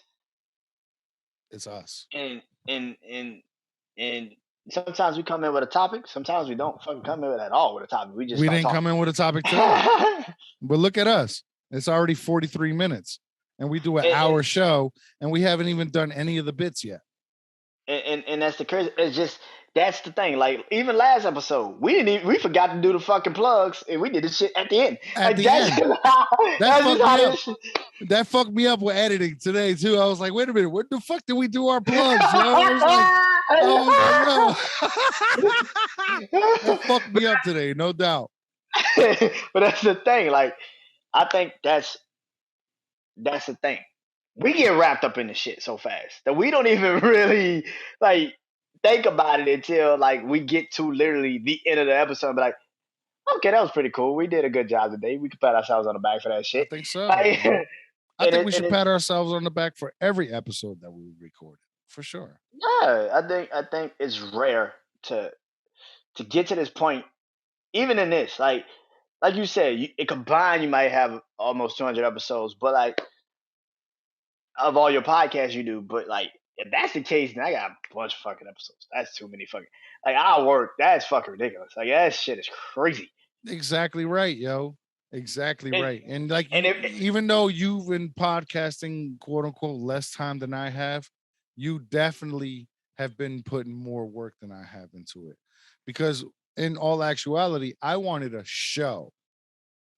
It's us. And and and and Sometimes we come in with a topic. Sometimes we don't fucking come in at all with a topic. We just We start didn't talking. come in with a topic today. But look at us. It's already 43 minutes. And we do an and, hour show and we haven't even done any of the bits yet. and that's the crazy. It's just that's the thing. Like even last episode, we forgot to do the fucking plugs, and we did the shit at the end. At Like the that's end. That that's just fucked how me up. this. That fucked me up with editing today too. I was like, wait a minute, what the fuck did we do our plugs, yo? I was like, yo. That fucked me up today, no doubt. But that's the thing. Like I think that's the thing. We get wrapped up in the shit so fast that we don't even really like think about it until like we get to literally the end of the episode and be like, okay, that was pretty cool. We did a good job today. We can pat ourselves on the back for that I shit. think so, Like, man. I think we and should pat ourselves on the back for every episode that we recorded, for sure. yeah, I think it's rare to get to this point, even in this. Like you said, it combined you might have almost 200 episodes, but like of all your podcasts you do, but like if that's the case, then I got a bunch of fucking episodes. That's too many fucking like our work. That's fucking ridiculous. Like that shit is crazy. Exactly right, yo. Exactly And right. And like and you, it, even though you've been podcasting quote unquote less time than I have, you definitely have been putting more work than I have into it. Because in all actuality, I wanted a show.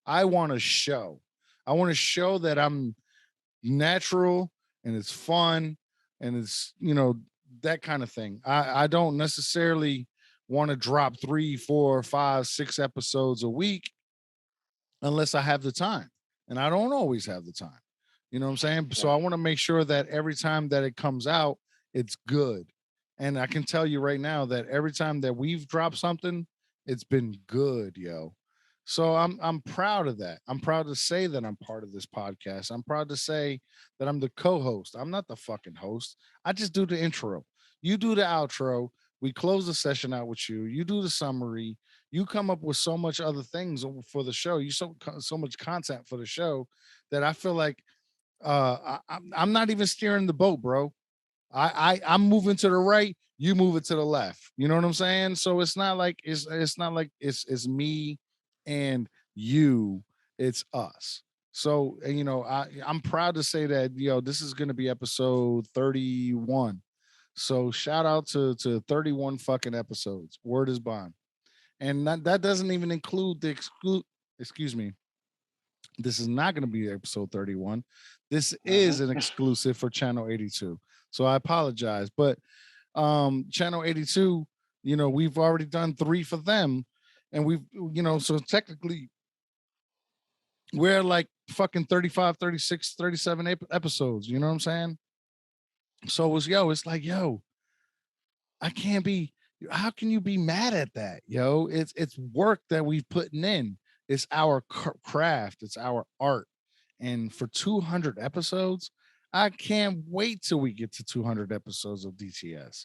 I want a show. I want to show that I'm natural and it's fun and it's, that kind of thing. I don't necessarily want to drop 3, 4, 5, 6 episodes a week unless I have the time. And I don't always have the time. You know what I'm saying? So I want to make sure that every time that it comes out, it's good. And I can tell you right now that every time that we've dropped something, it's been good, yo. So I'm proud of that. I'm proud to say that I'm part of this podcast. I'm proud to say that I'm the co-host. I'm not the fucking host. I just do the intro. You do the outro. We close the session out with you. You do the summary. You come up with so much other things for the show. You so much content for the show that I feel like I'm not even steering the boat, bro. I'm moving to the right, you move it to the left. You know what I'm saying? So it's not like it's me and you, it's us. So I'm proud to say that this is going to be episode 31. So shout out to 31 fucking episodes. Word is bond. And that doesn't even include the excuse me. This is not going to be episode 31. This is an exclusive for channel 82. So I apologize, but channel 82, we've already done 3 for them, and we've so technically we're like fucking 35, 36, 37 episodes, you know what I'm saying? So it's like, yo, I can't be. How can you be mad at that, yo? It's work that we've putting in. It's our craft. It's our art. And for 200 episodes, I can't wait till we get to 200 episodes of DTS.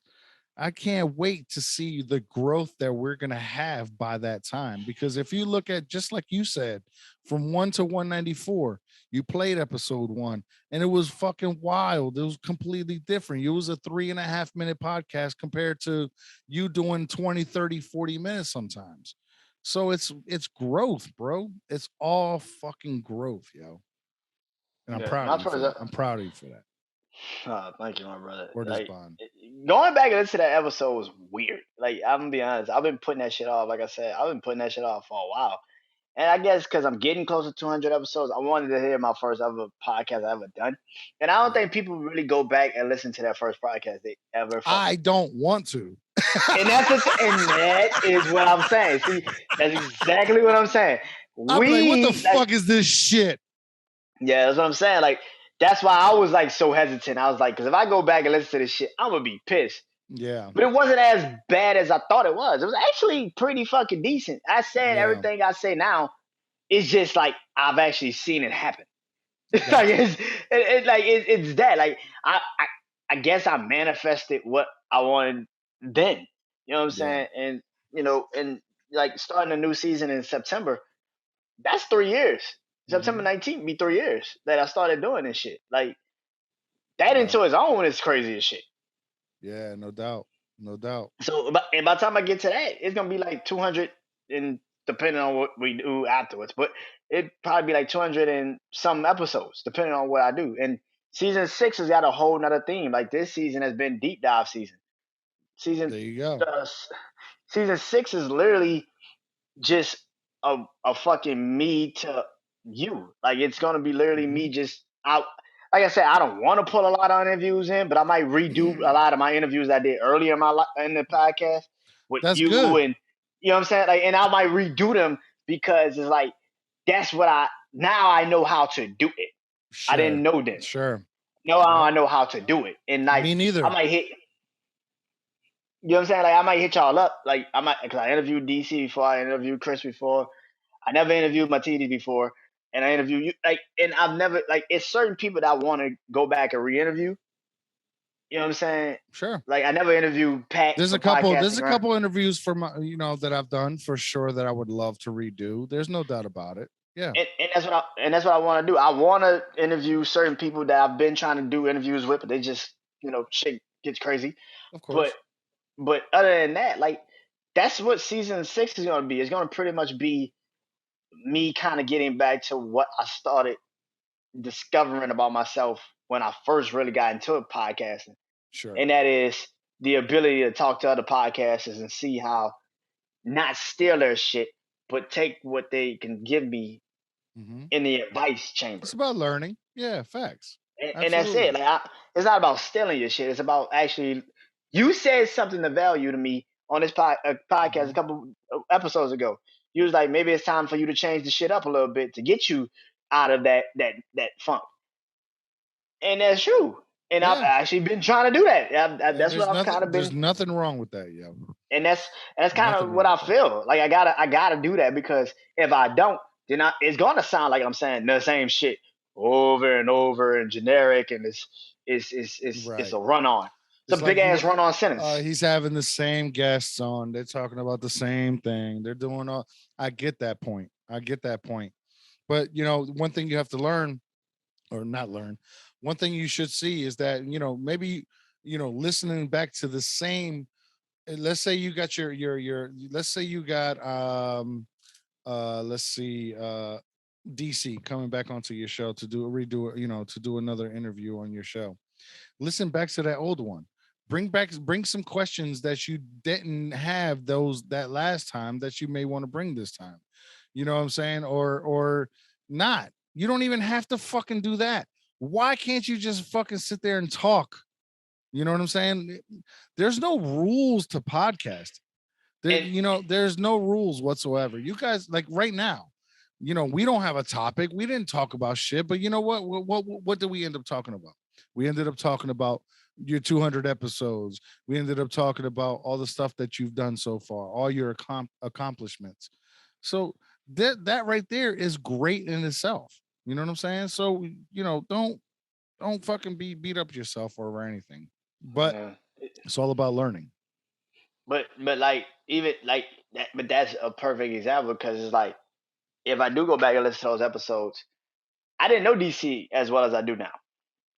I can't wait to see the growth that we're going to have by that time. Because if you look at, just like you said, from 1 to 194, you played episode 1 and it was fucking wild. It was completely different. It was a 3.5 minute podcast compared to you doing 20, 30, 40 minutes sometimes. So it's growth, bro. It's all fucking growth, yo. And I'm yeah, proud my of you for first. that. I'm proud of you for that. Thank you, my brother. Word is Like bond. going back and listen to that episode was weird. Like I'm gonna be honest, I've been putting that shit off. Like I said, I've been putting that shit off for a while. And I guess because I'm getting close to 200 episodes, I wanted to hear my first ever podcast I ever done. And I don't Yeah. think people really go back and listen to that first podcast they ever I fucking. don't want to. And and that is what I'm saying. See, that's exactly what I'm saying. I'll be like, what the We like, fuck is this shit? yeah, that's what I'm saying. Like, that's why I was like so hesitant. I was like, because if I go back and listen to this shit, I'm gonna be pissed. Yeah. But it wasn't as bad as I thought it was. It was actually pretty fucking decent. I said Yeah. everything I say now. It's just like I've actually seen it happen. Like Gotcha. it's that. Like I guess I manifested what I wanted then. You know what I'm Yeah. saying? And like starting a new season in September, that's 3 years. September Mm-hmm. 19th be 3 years that I started doing this shit. Like that Yeah. into its own is crazy as shit. Yeah. No doubt. No doubt. So, and by the time I get to that, it's gonna be like 200, and depending on what we do afterwards. But it probably be like 200 and some episodes, depending on what I do. And season 6 has got a whole nother theme. Like this season has been deep dive season. Season There you go. uh, season 6 is literally just a fucking me to you. Like it's gonna be literally me just out. Like I said, I don't want to put a lot of interviews in, but I might redo a lot of my interviews I did earlier in in the podcast with That's you, good. and you know what I'm saying. Like, and I might redo them because it's like that's what I now I know how to do it. I didn't Sure. know then. Sure. Now Yep. I know how to do it, and like Me I neither. might hit. You know what I'm saying? Like I might hit y'all up. Like I might, because I interviewed DC before, I interviewed Chris before. I never interviewed Matidi before, and I interviewed you. Like, and I've never like it's certain people that I want to go back and re-interview. You know what I'm saying? Sure. Like I never interviewed Pat There's for a couple. There's podcasting, a right? couple interviews for my, that I've done for sure that I would love to redo. There's no doubt about it. Yeah, And that's what I want to do. I want to interview certain people that I've been trying to do interviews with, but they just shit gets crazy. of But course. other than that, like that's what season 6 is going to be. It's going to pretty much be me kind of getting back to what I started discovering about myself when I first really got into podcasting, Sure. and that is the ability to talk to other podcasters and see how not steal their shit, but take what they can give me hmm in the advice It's chamber. about learning. Yeah, facts. And that's it. Absolutely. Like it's not about stealing your shit. It's about actually you said something of value to me on this podcast a hmm couple episodes ago. You was like, maybe it's time for you to change the shit up a little bit to get you out of that funk. And that's true. And I've Yeah. actually been trying to do that. And That's what I've kind of there's been, nothing wrong with that, yo. and that's kind Nothing of what wrong I with that. feel. Like I gotta do that because if I don't, then it's gonna sound like I'm saying the same shit over and over and generic, and it's Right. a run on. It's It's a big like ass run on sentence. he's having the same guests on. They're talking about the same thing. They're doing all. I get that point. I get that point. But one thing you have to learn, or not learn, one thing you should see is that maybe listening back to the same. Let's say you got your. Let's say you got let's see DC coming back onto your show to do a redo it, to do another interview on your show. Listen back to that old one. Bring some questions that you didn't have those that last time that you may want to bring this time. You know what I'm saying? Or not. You don't even have to fucking do that. Why can't you just fucking sit there and talk? You know what I'm saying? There's no rules to podcast. And There's no rules whatsoever. You guys, like right now, we don't have a topic. We didn't talk about shit, but you know what? What did we end up talking about? We ended up talking about your 200 episodes. We ended up talking about all the stuff that you've done so far, all your accomplishments. So that right there is great in itself. You know what I'm saying? So don't fucking beat up yourself over anything. But uh, it's all about learning. but like even like that, but that's a perfect example because it's like if I do go back and listen to those episodes, I didn't know DC as well as I do now.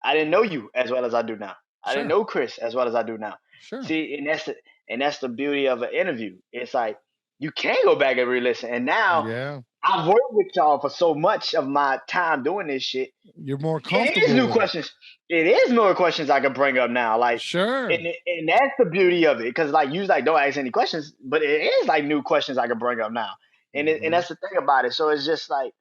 I didn't know you as well as I do now. I didn't Sure, know Chris as well as I do now. sure. See, and that's the beauty of an interview. It's like you can go back and re-listen. And now Yeah, I've worked with y'all for so much of my time doing this shit. you're more It is comfortable new with it. questions. It is more questions I can bring up now. Like, Sure. and that's the beauty of it. Because like you like don't ask any questions, but it is like new questions I can bring up now. And hmm that's the thing about it. So it's just like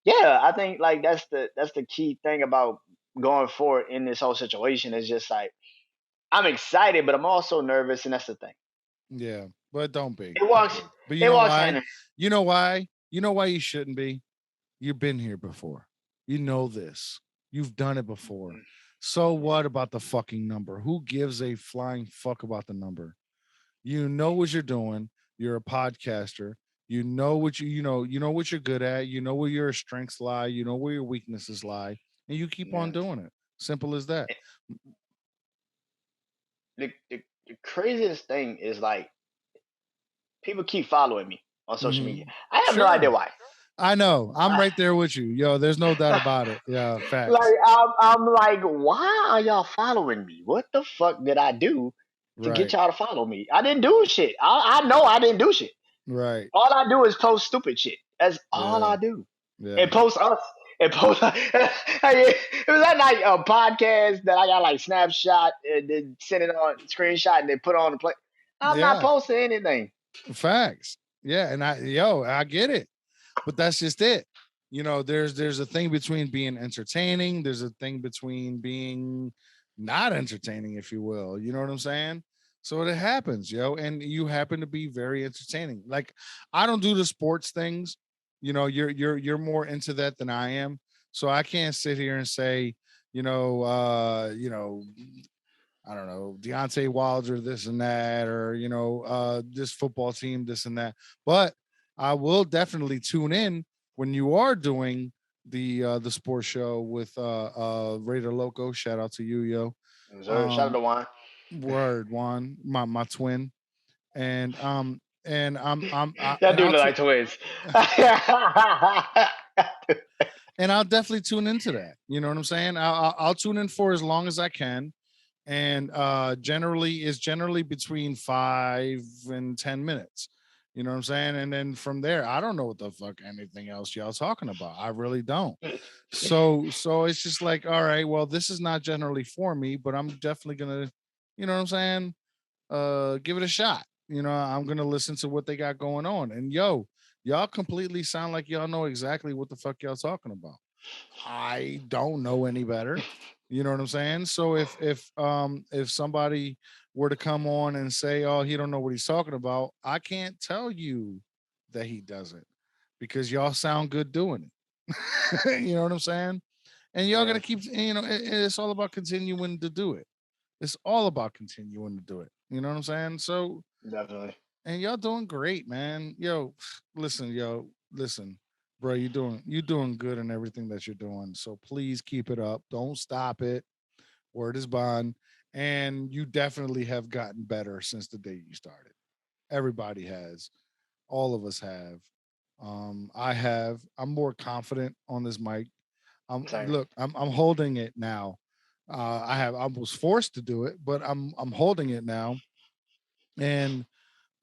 yeah, I think like that's the key thing about going forward in this whole situation is just like I'm excited, but I'm also nervous, and that's the thing. Yeah, but don't be. It walks But you it know walks hand why? in You know why? You know why you shouldn't be? You've been here before. You know this. You've done it before. hand. So what Yeah, about the fucking number? Who gives a flying fuck about the number? You know what you're doing. You're a podcaster. You know what you know what you're good at. You know where your strengths lie. You know where your weaknesses lie, and you keep on yeah. doing it. Simple as that. The craziest thing is like people keep following me on social media. Mhm. I have no idea Sure. why. I know. I'm I, right there with you. Yo, there's no doubt about it. Yeah, like facts. I'm like, why are y'all following me? What the fuck did I do to get Right. y'all to follow me. I didn't do shit. I know I didn't do shit. Right. All I do is post stupid shit. That's all Yeah. I do. And Yeah. post us and post. It was that like a podcast that I got like snapshot and then send it on screenshot and then put on the play. I'm not Yeah. posting anything. Facts. Yeah. And I get it. But that's just it. There's a thing between being entertaining, there's a thing between being not entertaining, if you will. You know what I'm saying? So it happens, and you happen to be very entertaining. Like, I don't do the sports things. You're more into that than I am. So I can't sit here and say, you know, I don't know, Deontay Wilder, this and that, or this football team, this and that. But I will definitely tune in when you are doing the sports show with Raider Loco. Shout out to you, yo. Shout out Um, to Juan. Word one, my twin, and Y'all and do I'll look like twins. and I'll definitely tune into that. You know what I'm saying? I'll tune in for as long as I can, and generally between 5 and 10 minutes. You know what I'm saying? And then from there, I don't know what the fuck anything else y'all talking about. I really don't. So it's just like, all right, well, this is not generally for me, but I'm definitely gonna, you know what I'm saying? Give it a shot. I'm gonna listen to what they got going on. And y'all completely sound like y'all know exactly what the fuck y'all talking about. I don't know any better. You know what I'm saying? So if somebody were to come on and say, "Oh, he don't know what he's talking about," I can't tell you that he doesn't, because y'all sound good doing it. You know what I'm saying? And y'all Yeah, gonna keep, it's all about continuing to do it. It's all about continuing to do it. You know what I'm saying? So, definitely. and y'all doing great, man. Listen, bro. You doing good in everything that you're doing. So please keep it up. Don't stop it. Word is bond. And you definitely have gotten better since the day you started. Everybody has. All of us have. I have. I'm more confident on this mic. Same. Look, I'm holding it now. I was forced to do it, but I'm holding it now. And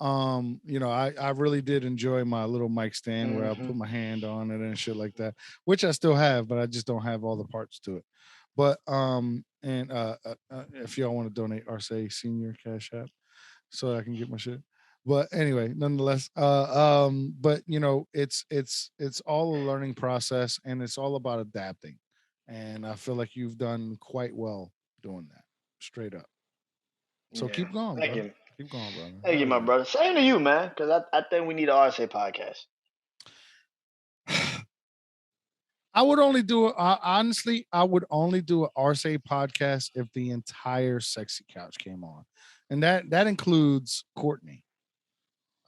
I really did enjoy my little mic stand where I Hmm. put my hand on it and shit like that, which I still have, but I just don't have all the parts to it. But and if y'all want to donate RSA Senior Cash App so I can get my shit. But anyway, nonetheless, but it's all a learning process, and it's all about adapting. And I feel like you've done quite well doing that, straight up. So Yeah. keep going, Thank bro. you. Keep going, brother. Thank you, Hell my brother. Same to you, man. Because I think we need an RSA podcast. yeah. I would only do it. Honestly, I would only do a RSA podcast if the entire Sexy Couch came on, and that includes Courtney.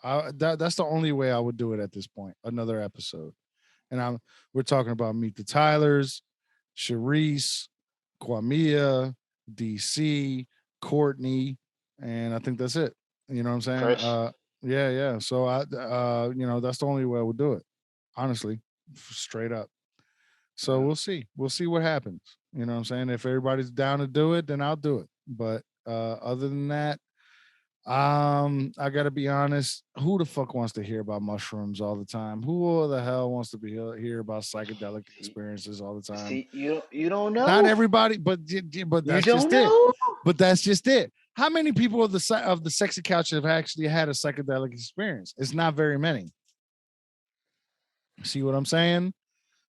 That's the only way I would do it at this point. Another episode, and we're talking about Meet the Tylers, Sharice, Kwamia, DC, Courtney, and I think that's it. You know what I'm saying? Chris. Yeah, yeah. So that's the only way I would do it. Honestly, straight up. So Mm. we'll see what happens. You know what I'm saying? If everybody's down to do it, then I'll do it. But other than that, I gotta be honest. Who the fuck wants to hear about mushrooms all the time? Who the hell wants to be hear about psychedelic See, experiences all the time? you don't Not know. everybody, but You that's don't just it. know. But that's just it. How many people of the sexy couch have actually had a psychedelic experience? It's not very many. See what I'm saying?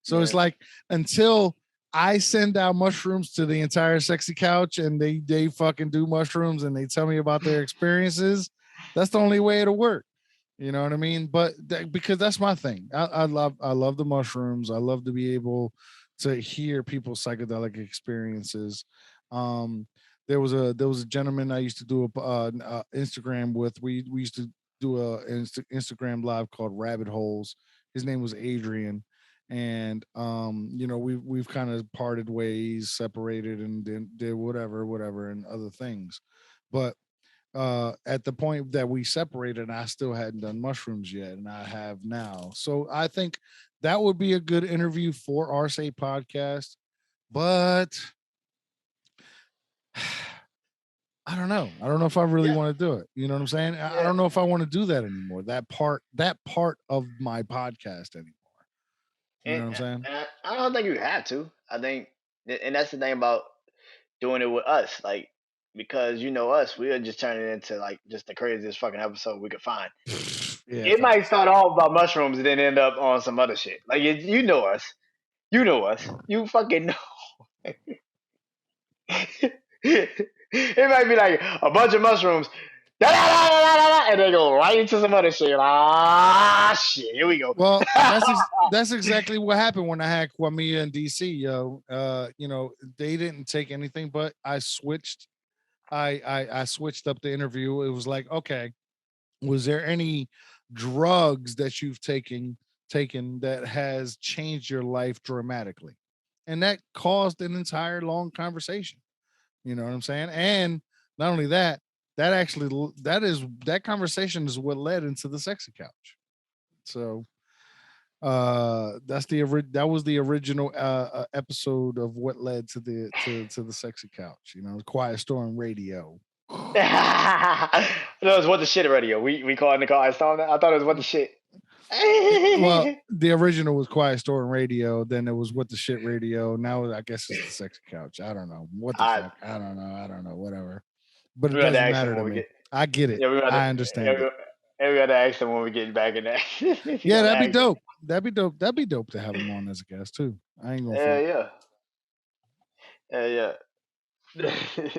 So it's Yeah. like, until I send out mushrooms to the entire sexy couch and they fucking do mushrooms and they tell me about their experiences, that's the only way it'll work. You know what I mean? But because that's my thing. I love the mushrooms. I love to be able to hear people's psychedelic experiences. Um, there was a gentleman I used to do a Instagram with. We used to do a Instagram live called Rabbit Holes. His name was Adrian, and we've kind of parted ways, separated, and then did whatever and other things. But at the point that we separated, I still hadn't done mushrooms yet, and I have now. So I think that would be a good interview for RSA podcast. But I don't know. I don't know if I really Yeah, want to do it. You know what I'm saying? I yeah. don't know if I want to do that anymore. That part of my podcast anymore. You know And, what I'm saying? and I don't think you have to. I think, and that's the thing about doing it with us, like because you know us, we'll just turn it into like just the craziest fucking episode we could find. Yeah, It might facts. start off about mushrooms and then end up on some other shit. Like you know us, you know us, you fucking know. It might be like a bunch of mushrooms, and they go right into some other shit. Ah, shit, here we go. Well, that's exactly what happened when I had Kwame in DC, yo. They didn't take anything, but I switched. I switched up the interview. It was like, okay, was there any drugs that you've taken that has changed your life dramatically? And that caused an entire long conversation. You know what I'm saying? And not only that, that conversation is what led into the sexy couch. So that was the original episode of what led to the sexy couch, Quiet Storm Radio. No, it's what the shit radio. We call it in the car. I thought it was what the shit. Well, the original was Quiet Storm Radio, then it was What the Shit Radio. Now I guess it's the sexy couch. I don't know. What the I fuck? I don't know. Whatever. But it we got to doesn't ask them matter when to we me. get. I get it. Yeah, we got to. I Yeah, understand it. we got to ask them when we get back in there. You Yeah, got to that'd be ask them. dope. That'd be dope. That'd be dope to have him on as a guest too. I ain't gonna Yeah, front. yeah, yeah, Yeah. yeah.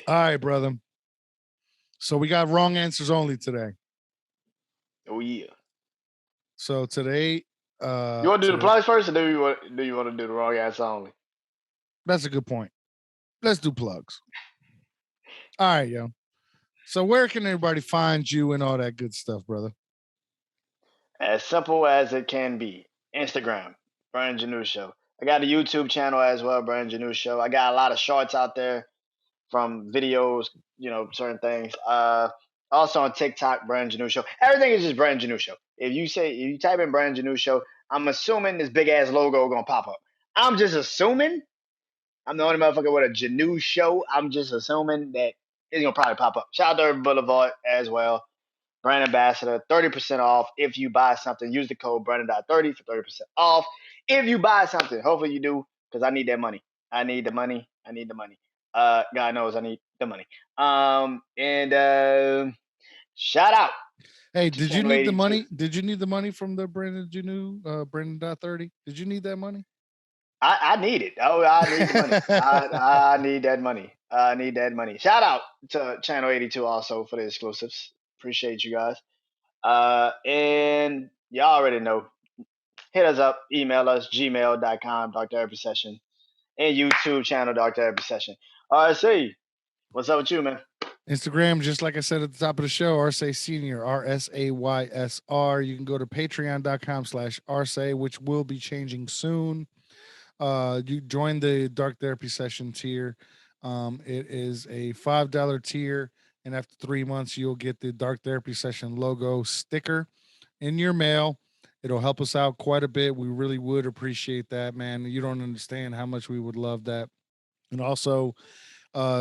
All right, brother. So we got wrong answers only today. Oh yeah. So today, You want to do the today plugs first, or do you want to do the wrong answer only? that's a good point. Let's do plugs. All right, yo. So where can everybody find you and all that good stuff, brother? As simple as it can be. Instagram, Brian Janu Show. I got a YouTube channel as well, Brian Janu Show. I got a lot of shorts out there from videos, certain things. Also on TikTok, Brian Janu Show. Everything is just Brian Janu Show. If you type in Brian Janu Show, I'm assuming this big ass logo gonna pop up. I'm just assuming. I'm the only motherfucker with a Janu Show. I'm just assuming that it's gonna probably pop up. Shout out to Urban Boulevard as well. Brand Ambassador, 30% off if you buy something. Use the code Brandon30 for 30% off. If you buy something, hopefully you do, because I need that money. I need the money. I need the money. God knows I need the money. And shout out Hey, to did you Channel need the 82. money? Did you need the money from the Brandon Janu, Brandon.30? Did you need that money? I need it. Oh, I need the money. I need that money. I need that money. Shout out to Channel 82 also for the exclusives. Appreciate you guys. And y'all already know. Hit us up, email us, gmail.com, Dark Therapy Session, and YouTube channel, Dark Therapy Session. RSA, what's up with you, man? Instagram, just like I said at the top of the show, Arsay Senior, RSAYSR. You can go to patreon.com/Arsay, which will be changing soon. You join the Dark Therapy Session tier. It is a $5 tier, and after 3 months, you'll get the Dark Therapy Session logo sticker in your mail. It'll help us out quite a bit. We really would appreciate that, man. You don't understand how much we would love that. And also,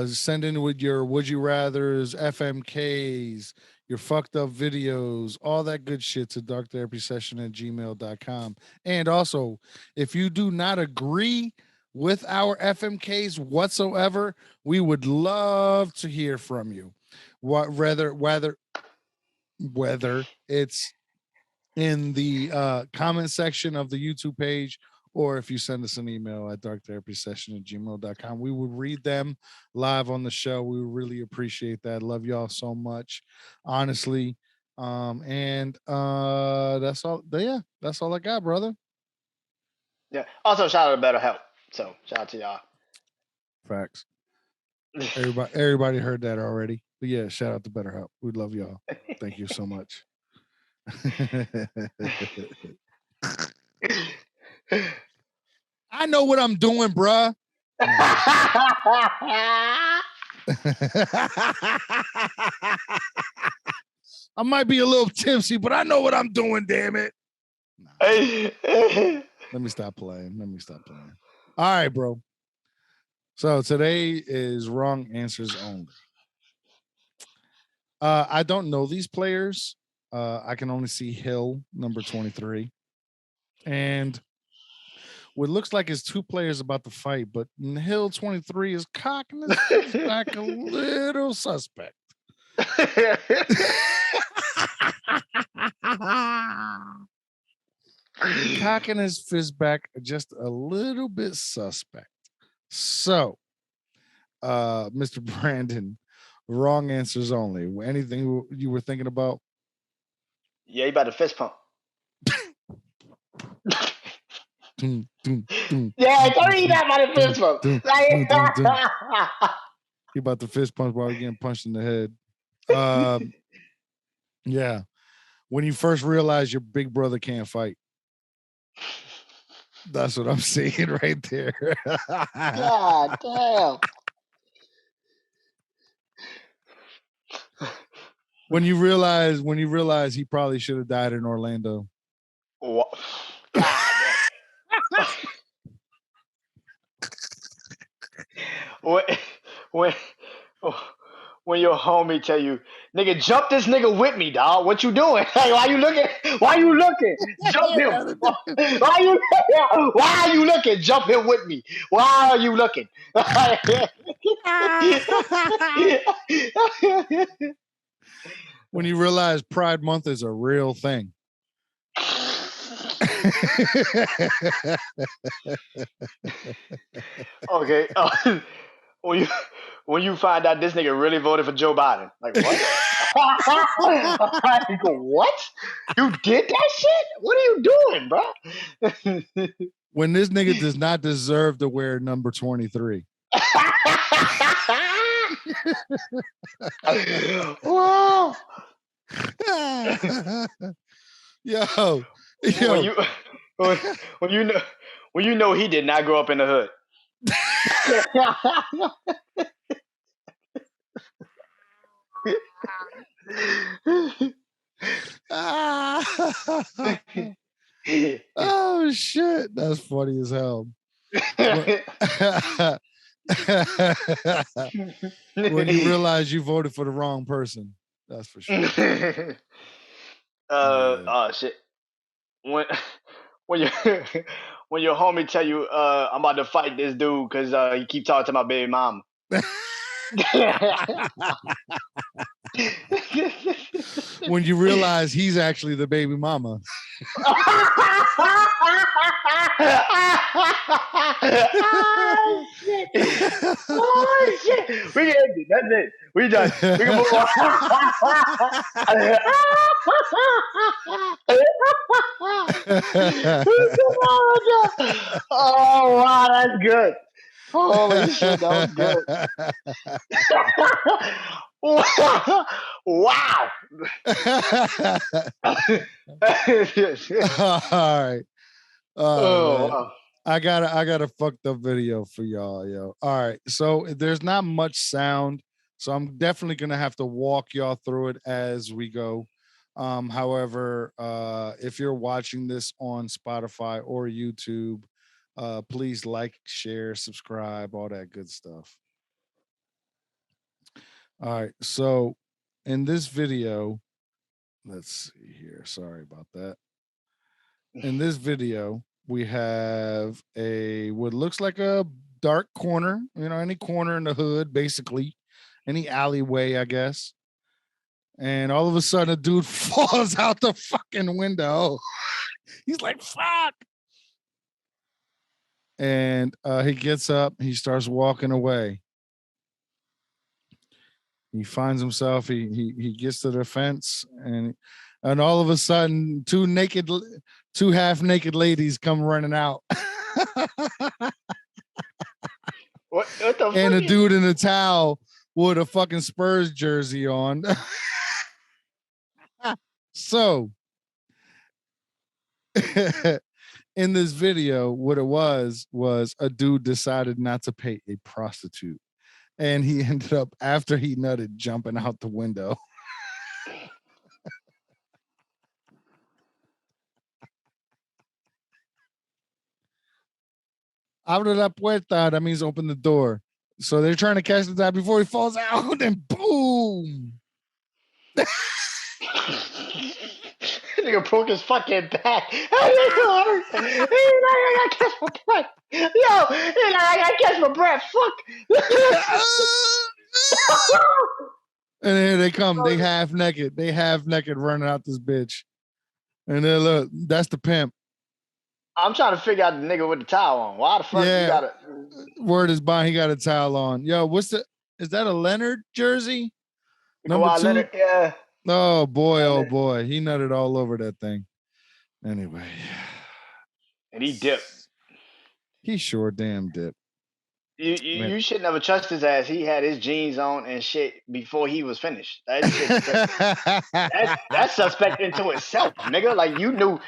send in with your would you rather's, FMKs, your fucked up videos, all that good shit to darktherapysession@gmail.com. And also, if you do not agree with our FMKs whatsoever, we would love to hear from you. Whether it's in the comment section of the YouTube page, or if you send us an email at darktherapysession@gmail.com. We would read them live on the show. We would really appreciate that. Love y'all so much, honestly. And that's all. Yeah, that's all I got, brother. Yeah. Also, shout out to BetterHelp. So, shout out to y'all. Facts. Everybody heard that already. But yeah, shout out to BetterHelp. We love y'all. Thank you so much. I know what I'm doing, bruh. No, I might be a little tipsy, but I know what I'm doing, damn it. Nah. Let me stop playing. All right, bro. So today is wrong answers only. I don't know these players. I can only see Hill, number 23. And what looks like is two players about to fight, but Hill 23 is cocking his fist back a little suspect. Cocking his fist back just a little bit suspect. So, Mr. Brandon, wrong answers only. Anything you were thinking about? Yeah, he about to fist pump. Yeah, don't eat that by the fist pump. He about to fist punch while getting punched in the head. Yeah. When you first realize your big brother can't fight. That's what I'm seeing right there. God damn. When you realize he probably should have died in Orlando. What? God damn. when when your homie tell you, nigga, jump this nigga with me, dog. What you doing? Hey, why you looking? Why you looking? Jump him. Why are you looking? Jump him with me. Why are you looking? When you realize Pride Month is a real thing. Okay. When you find out this nigga really voted for Joe Biden, like what? Like, what? You did that shit? What are you doing, bro? When this nigga does not deserve to wear number 23. Wow. Yo. When you know he did not grow up in the hood. Oh shit, that's funny as hell. When you realize you voted for the wrong person, that's for sure. Oh shit. When when you when your homie tell you I'm about to fight this dude because you keep talking to my baby mama. When you realize he's actually the baby mama. Oh shit! Oh shit! We can end it. That's it. We done. We can move on. Oh wow, that's good. Holy shit, that was good. Wow. All right. Oh Man. wow. I got a fucked up video for y'all, yo. All right. So there's not much sound. So I'm definitely gonna have to walk y'all through it as we go. However, if you're watching this on Spotify or YouTube, please like, share, subscribe, all that good stuff. All right. So in this video, let's see here. Sorry about that. In this video, we have a what looks like a dark corner, any corner in the hood, basically, any alleyway, I guess. And all of a sudden, a dude falls out the fucking window. He's like, fuck. And he gets up, he starts walking away. He finds himself, he gets to the fence, and all of a sudden, two half naked ladies come running out. What the And a fuck? dude in a towel with a fucking Spurs jersey on. So, in this video, what it was a dude decided not to pay a prostitute. And he ended up, after he nutted, jumping out the window. Abre la puerta. That means open the door. So they're trying to catch the guy before he falls out, and boom. Nigga broke his fucking back. He's like, I gotta catch my breath. Yo, he's like, I gotta catch my breath. Fuck. And here they come. They half naked. They half naked running out this bitch. And then look, that's the pimp. I'm trying to figure out the nigga with the towel on. Why the fuck you gotta? Word is bond. He got a towel on. Yo, is that a Leonard jersey? Number Kawhi 2? Leonard, yeah. Oh boy. He nutted all over that thing. Anyway. And he dipped. He sure damn dipped. You should never trust his ass. He had his jeans on and shit before he was finished. That shit, that's suspect into itself, nigga. Like you knew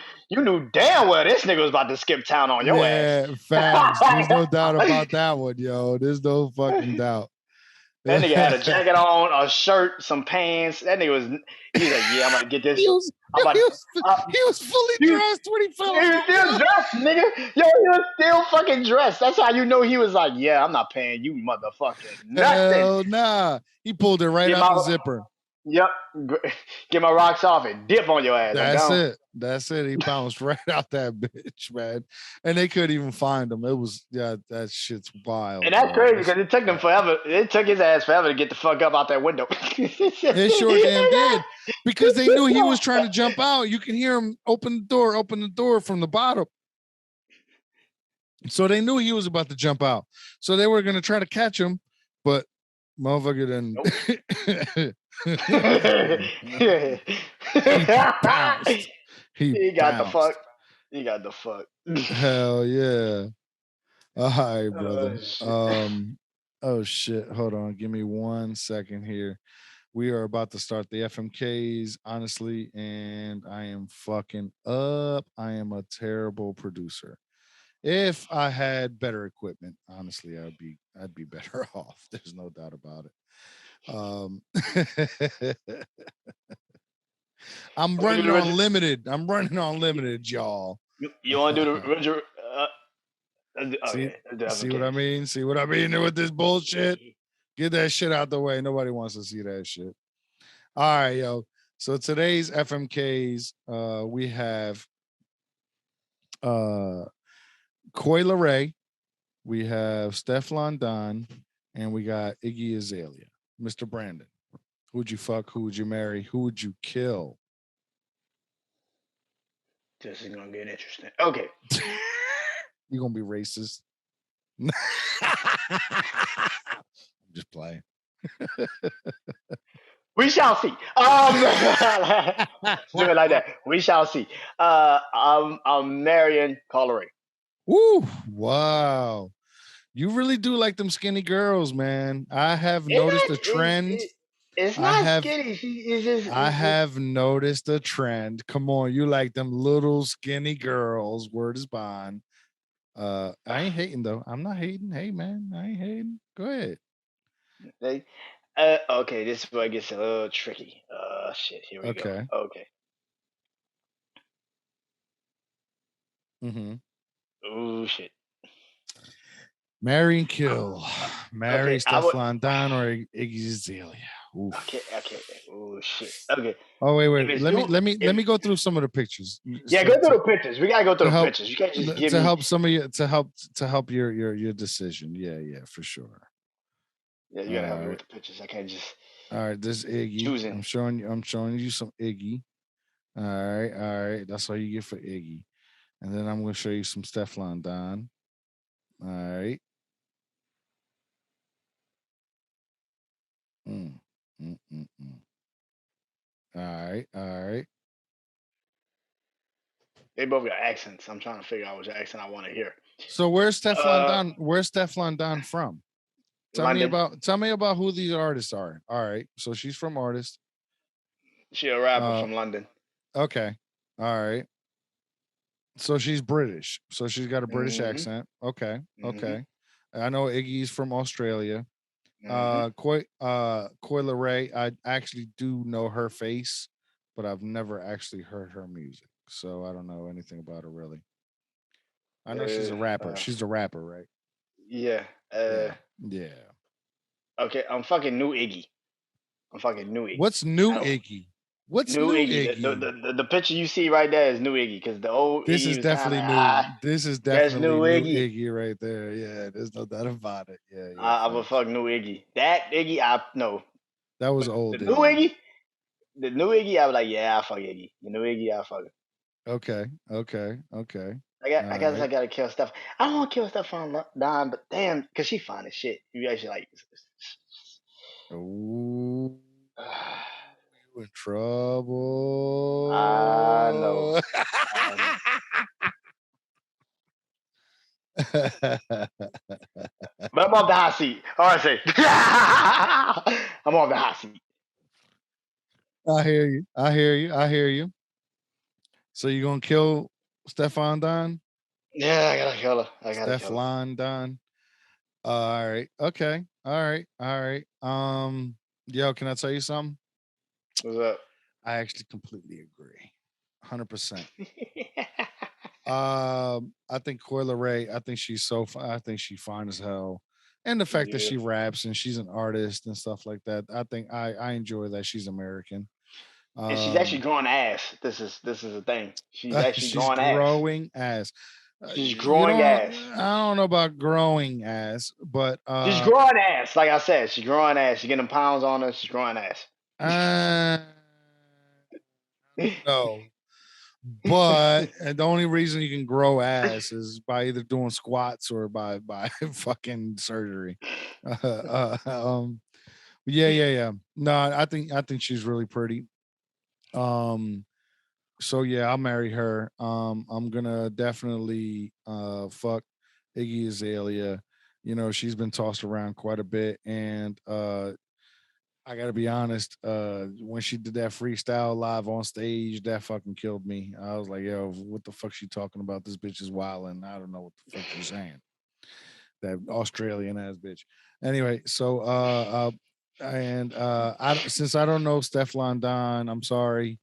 damn well this nigga was about to skip town on your ass. Yeah, facts. There's no doubt about that one, yo. There's no fucking doubt. That nigga had a jacket on, a shirt, some pants. That nigga was like, yeah, I'm gonna get this. he was fully dressed when he fell. He was still dressed, nigga. Yo, he was still fucking dressed. That's how you know he was like, yeah, I'm not paying you, motherfucker. Nothing. Hell nah. He pulled it right out the zipper. Yep. Get my rocks off and dip on your ass. That's it. He bounced right out that bitch, man. And they couldn't even find him. It was, that shit's wild. And that's crazy because it took them forever. It took his ass forever to get the fuck up out that window. It sure damn did. Because they knew he was trying to jump out. You can hear him open the door from the bottom. So they knew he was about to jump out. So they were going to try to catch him, but motherfucker didn't. He got the fuck. He got the fuck. Hell yeah. All right, brother. Oh shit. Hold on. Give me 1 second here. We are about to start the FMKs, honestly, and I am fucking up. I am a terrible producer. If I had better equipment, honestly, I'd be better off. There's no doubt about it. I'm running on limited, y'all. You want to do the okay. See what I mean? See what I mean with this bullshit? Get that shit out the way. Nobody wants to see that shit. All right, yo. So today's FMKs, we have Coi Leray, we have Stefflon Don, and we got Iggy Azalea. Mr. Brandon, who would you fuck? Who would you marry? Who would you kill? This is gonna get interesting. Okay. You're gonna be racist. I'm just playing. We shall see. Do it like that. We shall see. I'm marrying Coi Leray. Woo! Wow. You really do like them skinny girls, man. I have noticed a trend. It's not skinny. I have noticed a trend. Come on, you like them little skinny girls. Word is bond. I ain't hating though. I'm not hating. Hey man, I ain't hating. Go ahead. Okay, this is where it gets a little tricky. Shit. Here we go. Okay. Mm-hmm. Oh shit. Marry and kill. Marry Stefflon Don or Iggy Azalea. Oof. Okay. Oh shit. Okay. Oh wait. Let me go through some of the pictures. Yeah, go through the pictures. We gotta go through the pictures. You can't just give me help some of you to help your decision. Yeah, for sure. Yeah, you gotta help me with the pictures. I can't just. All right, this Iggy. Choosing. I'm showing you some Iggy. All right. That's all you get for Iggy, and then I'm gonna show you some Stefflon Don. All right. All right. They both got accents. I'm trying to figure out which accent I want to hear. So where's Stefflon Don? Where's Stefflon Don from? Tell me about who these artists are. All right. So she's from artist. She's a rapper from London. Okay. All right. So she's British. So she's got a British accent. Okay. I know Iggy's from Australia. Coi Leray, I actually do know her face, but I've never actually heard her music. So I don't know anything about her really. I know she's a rapper. She's a rapper, right? Yeah. Yeah. Okay, I'm fucking new Iggy. I'm fucking new Iggy. What's new I don't Iggy? What's new new Iggy. Iggy? The picture you see right there is new Iggy because the old This Iggy is was kind definitely of new. This is that's definitely new new Iggy. Iggy right there. Yeah, there's no doubt about it. Yeah, yeah, I would facts. fuck new Iggy. That Iggy, I no, That was but old the new Iggy. Iggy, the new Iggy, I was like, yeah, I fuck Iggy. The new Iggy, I fuck. Okay, okay, okay. All I guess right. I gotta kill stuff. I don't want to kill stuff on Don, but damn, cause she fine as shit. You actually like, Ooh, you in I know, trouble. I know. But I'm off the hot seat. All right, say, I'm off the hot seat. I hear you. I hear you. I hear you. So you gonna kill Stefan Don? Yeah, I gotta kill her. I gotta kill her. Stefan Don? All right. Okay. All right. All right. Yo, can I tell you something? What's up? I actually completely agree. 100%. Yeah, I think Coyle Ray, I think she's so I think she fine as hell. And the fact that she raps and she's an artist and stuff like that. I think I enjoy that she's American. and she's actually Um growing ass. This is a thing. She's actually she's growing ass. growing ass. She's You growing don't ass. I don't know about growing ass, but She's growing ass. Like I said, she's growing ass. She's getting pounds on her. She's growing ass. uh no. But the only reason you can grow ass is by either doing squats or by fucking surgery. Um, yeah, yeah, yeah. No, I think she's really pretty. Um, so yeah, I'll marry her. I'm gonna definitely fuck Iggy Azalea. You know, she's been tossed around quite a bit, and I gotta be honest. When she did that freestyle live on stage, that fucking killed me. I was like, "Yo, what the fuck she talking about? This bitch is wilding. I don't know what the fuck she's saying." That Australian ass bitch. Anyway, so since I don't know Stefan Don, I'm sorry,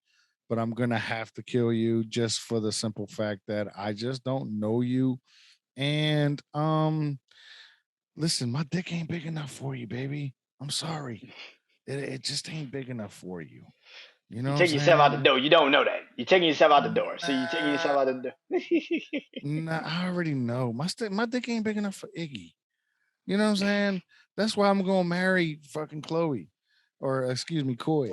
but I'm gonna have to kill you just for the simple fact that I just don't know you. And listen, my dick ain't big enough for you, baby. I'm sorry. It just ain't big enough for you. You know You what I'm take yourself out the saying? door. You don't know that. You're taking yourself out the door. See, you taking Nah, yourself out the door. nah, I already know. My dick ain't big enough for Iggy. You know what I'm saying? That's why I'm gonna marry fucking Chloe, or excuse me, Coy,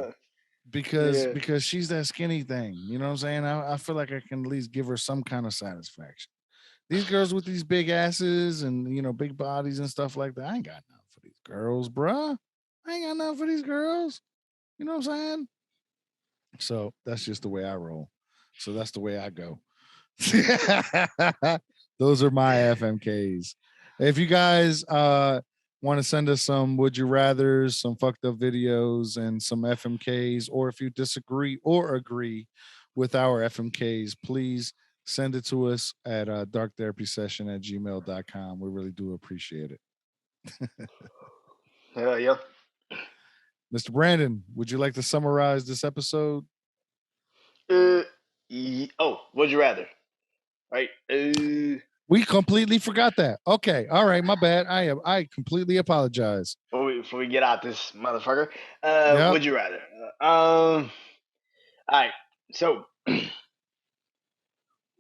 because Yeah. because she's that skinny thing. You know what I'm saying? I feel like I can at least give her some kind of satisfaction. These girls with these big asses and big bodies and stuff like that, I ain't got nothing for these girls, bruh. I ain't got nothing for these girls. You know what I'm saying? So that's just the way I roll. So that's the way I go. Those are my FMKs. If you guys want to send us some would you rather's, some fucked up videos, and some FMKs, or if you disagree or agree with our FMKs, please send it to us at darktherapysession@gmail.com. We really do appreciate it. Hell yeah. Mr. Brandon, would you like to summarize this episode? Oh, would you rather? Right. We completely forgot that. Okay. All right. My bad. I completely apologize. Before we get out this motherfucker, Yep. would you rather? All right. So,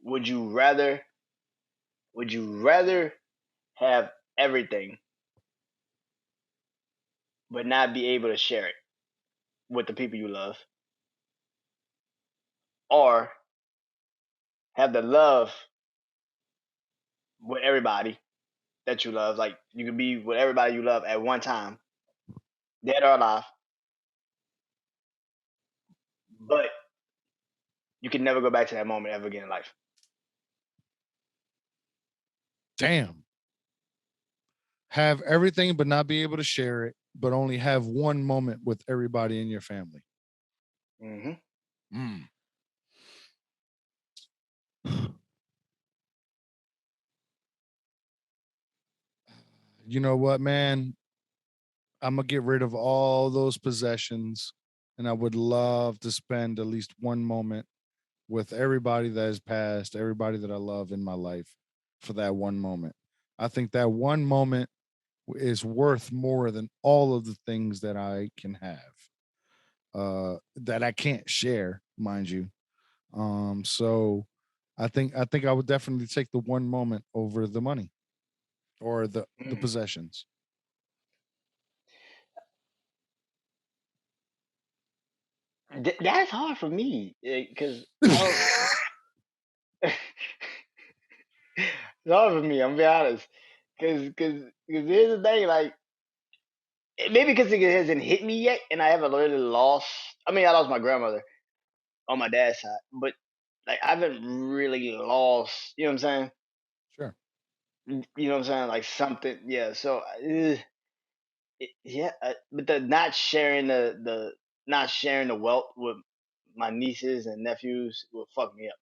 would you rather? Would you rather have everything but not be able to share it with the people you love, or have the love with everybody that you love? Like you can be with everybody you love at one time, dead or alive, but you can never go back to that moment ever again in life. Damn. Have everything but not be able to share it, but only have one moment with everybody in your family. Mm-hmm. Mm. You know what, man? I'm gonna get rid of all those possessions, and I would love to spend at least one moment with everybody that has passed, everybody that I love in my life for that one moment. I think that one moment is worth more than all of the things that I can have, that I can't share, mind you. So I think I would definitely take the one moment over the money or the Mm. possessions. That's hard for me because I don't. It's hard for me. I'm gonna be honest, because here's the thing. Like maybe because it hasn't hit me yet, and I haven't really lost. I mean, I lost my grandmother on my dad's side, but like I haven't really lost. You know what I'm saying? Sure. You know what I'm saying? Like something. Yeah. So yeah, but the not sharing the wealth with my nieces and nephews will fuck me up.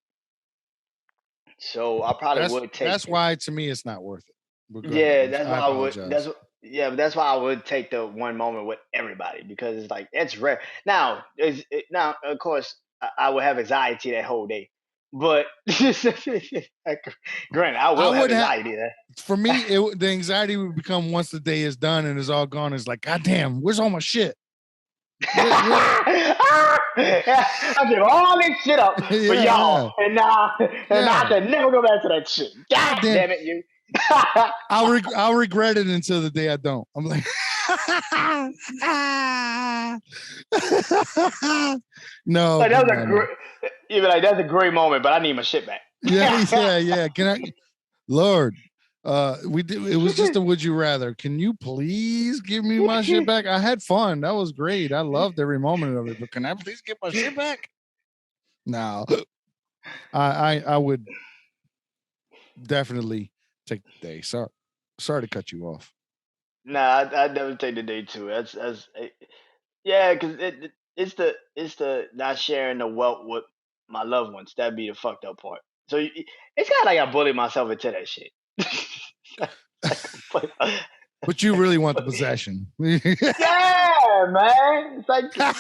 So I probably That's would take that's why to me it's not worth it. But go ahead. yeah, that's I why I would. apologize. Yeah, but that's why I would take the one moment with everybody because it's like it's rare. Now of course I would have anxiety that whole day, but like, granted I I will have would have anxiety there. for me the anxiety would become once the day is done and it's all gone. It's like, God damn, where's all my shit? Where I give all this shit up for yeah, y'all, yeah. and I Yeah. can never go back to that shit. God God damn. damn it, you. I'll regret it until the day I don't. I'm like, no, Like but that was no, a no. great. You be like, that's a great moment, but I need my shit back. Yeah, yeah, yeah. Can I, Lord? We did. It was just a would you rather. Can you please give me my shit back? I had fun. That was great. I loved every moment of it. But can I please get my shit back? No, I would definitely take the day. Sorry to cut you off. Nah, I'd never take the day too. Yeah, because it's the not sharing the wealth with my loved ones. That'd be the fucked up part. So it's kind of like I bullied myself into that shit. It's like, But you really want the possession. yeah, man. It's like, yeah.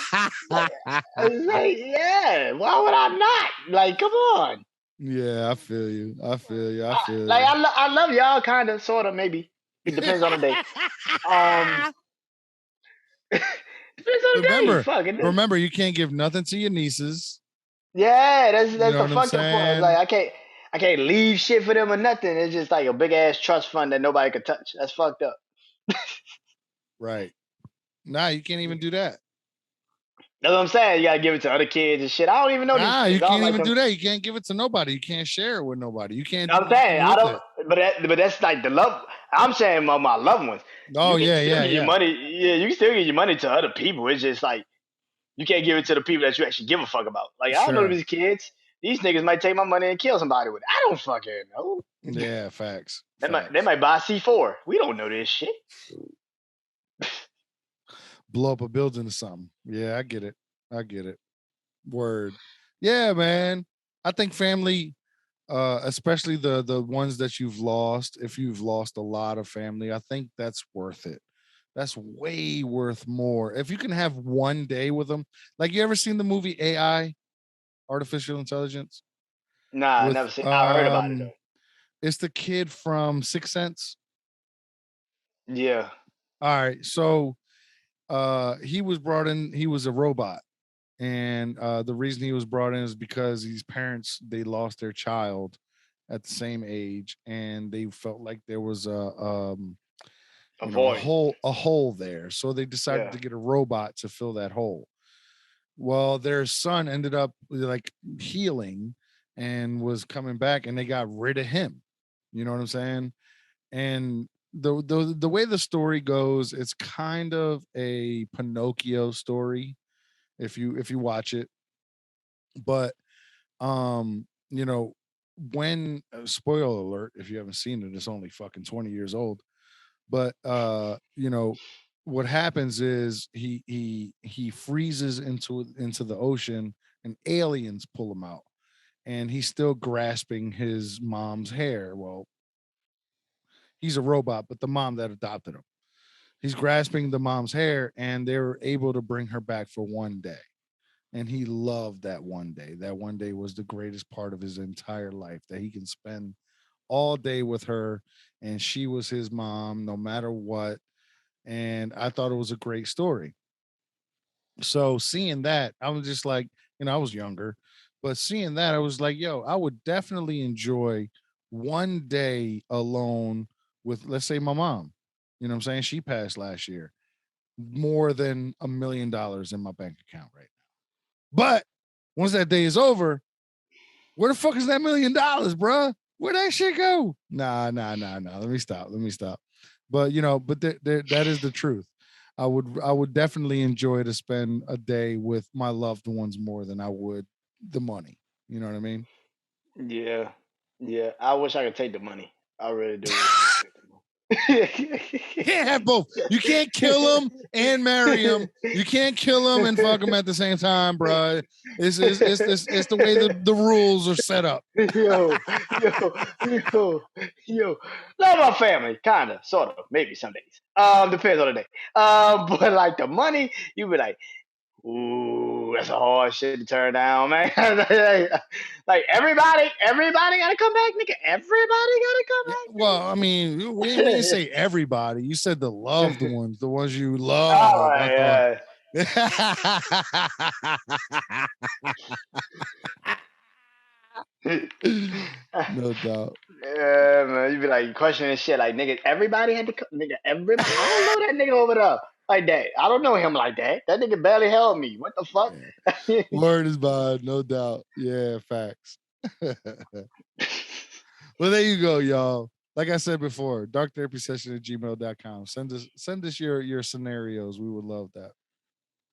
Why would I not? Like, come on. Yeah, I feel you. I feel you. I feel Like you. I love y'all, kind of, sort of, maybe. It depends on the day. Um, depends on the day. remember, Fuck it. remember, you can't give nothing to your nieces. Yeah, You that's know the what I'm fucked up part. It's like saying? I can't leave shit for them or nothing. It's just like a big ass trust fund that nobody could touch. That's fucked up. Right. Nah, you can't even do that. That's what I'm saying. You gotta give it to other kids and shit. I don't even know these Nah, you kids. I don't can't like even them. do that. You can't give it to nobody. You can't share it with nobody. You can't do I'm nothing saying I with don't. it. But that's like the love. I'm saying my loved ones. Oh You can yeah, still yeah, give your yeah. money. Yeah, you can still give your money to other people. It's just like you can't give it to the people that you actually give a fuck about. Like I don't know Sure. these kids. These niggas might take my money and kill somebody with it. I don't fucking know. Yeah, facts. They Facts. might buy C4. We don't know this shit. Blow up a building or something. Yeah, I get it. I get it. Word. Yeah, man. I think family, especially the ones that you've lost, if you've lost a lot of family, I think that's worth it. That's way worth more. If you can have one day with them, like you ever seen the movie AI, Artificial Intelligence? Nah, I With never seen. I heard about it though. it's the kid from Sixth Sense. Yeah. All right, so he was brought in. He was a robot, and the reason he was brought in is because these parents they lost their child at the same age, and they felt like there was A a void. hole there, so they decided Yeah. to get a robot to fill that hole. Well, their son ended up like healing and was coming back, and they got rid of him. You know what I'm saying? And the way the story goes, it's kind of a Pinocchio story if you watch it. But you know, when spoiler alert, if you haven't seen it, it's only fucking 20 years old. But what happens is he freezes into the ocean and aliens pull him out. And he's still grasping his mom's hair. Well, he's a robot, but the mom that adopted him. He's grasping the mom's hair, and they were able to bring her back for one day. And he loved that one day. That one day was the greatest part of his entire life that he can spend all day with her, and she was his mom, no matter what. And I thought it was a great story. So seeing that, I was just like, I was younger, but seeing that, I was like, yo, I would definitely enjoy one day alone with, let's say, my mom. You know what I'm saying? She passed last year, more than $1 million in my bank account right now. But once that day is over, where the fuck is that $1 million, bruh? Where'd that shit go? Nah. Let me stop. But that is the truth. I would definitely enjoy to spend a day with my loved ones more than I would the money. You know what I mean? Yeah, yeah. I wish I could take the money. I really do wish I could take the money. You can't have both. You can't kill them and marry them. You can't kill them and fuck them at the same time, bruh. It's the way the rules are set up. yo, yo, yo. Love my family, kinda, sort of, maybe some days. Depends on the day. But like the money, you be like, ooh, that's a hard shit to turn down, man. Like everybody gotta come back, nigga. Everybody gotta Yeah, come well, I mean, we didn't back. say everybody. You said the loved Nigga. ones, the ones you All love. I thought. right, yeah. No doubt. Yeah, man, you be like questioning shit like nigga. Everybody had to, nigga. Everybody, I don't know that nigga over there like that. I don't know him like that. That nigga barely held me. What the fuck? Yeah. Word is bond, no doubt. Yeah, facts. Well, there you go, y'all. Like I said before, darktherapysession@gmail.com. Send us your scenarios. We would love that.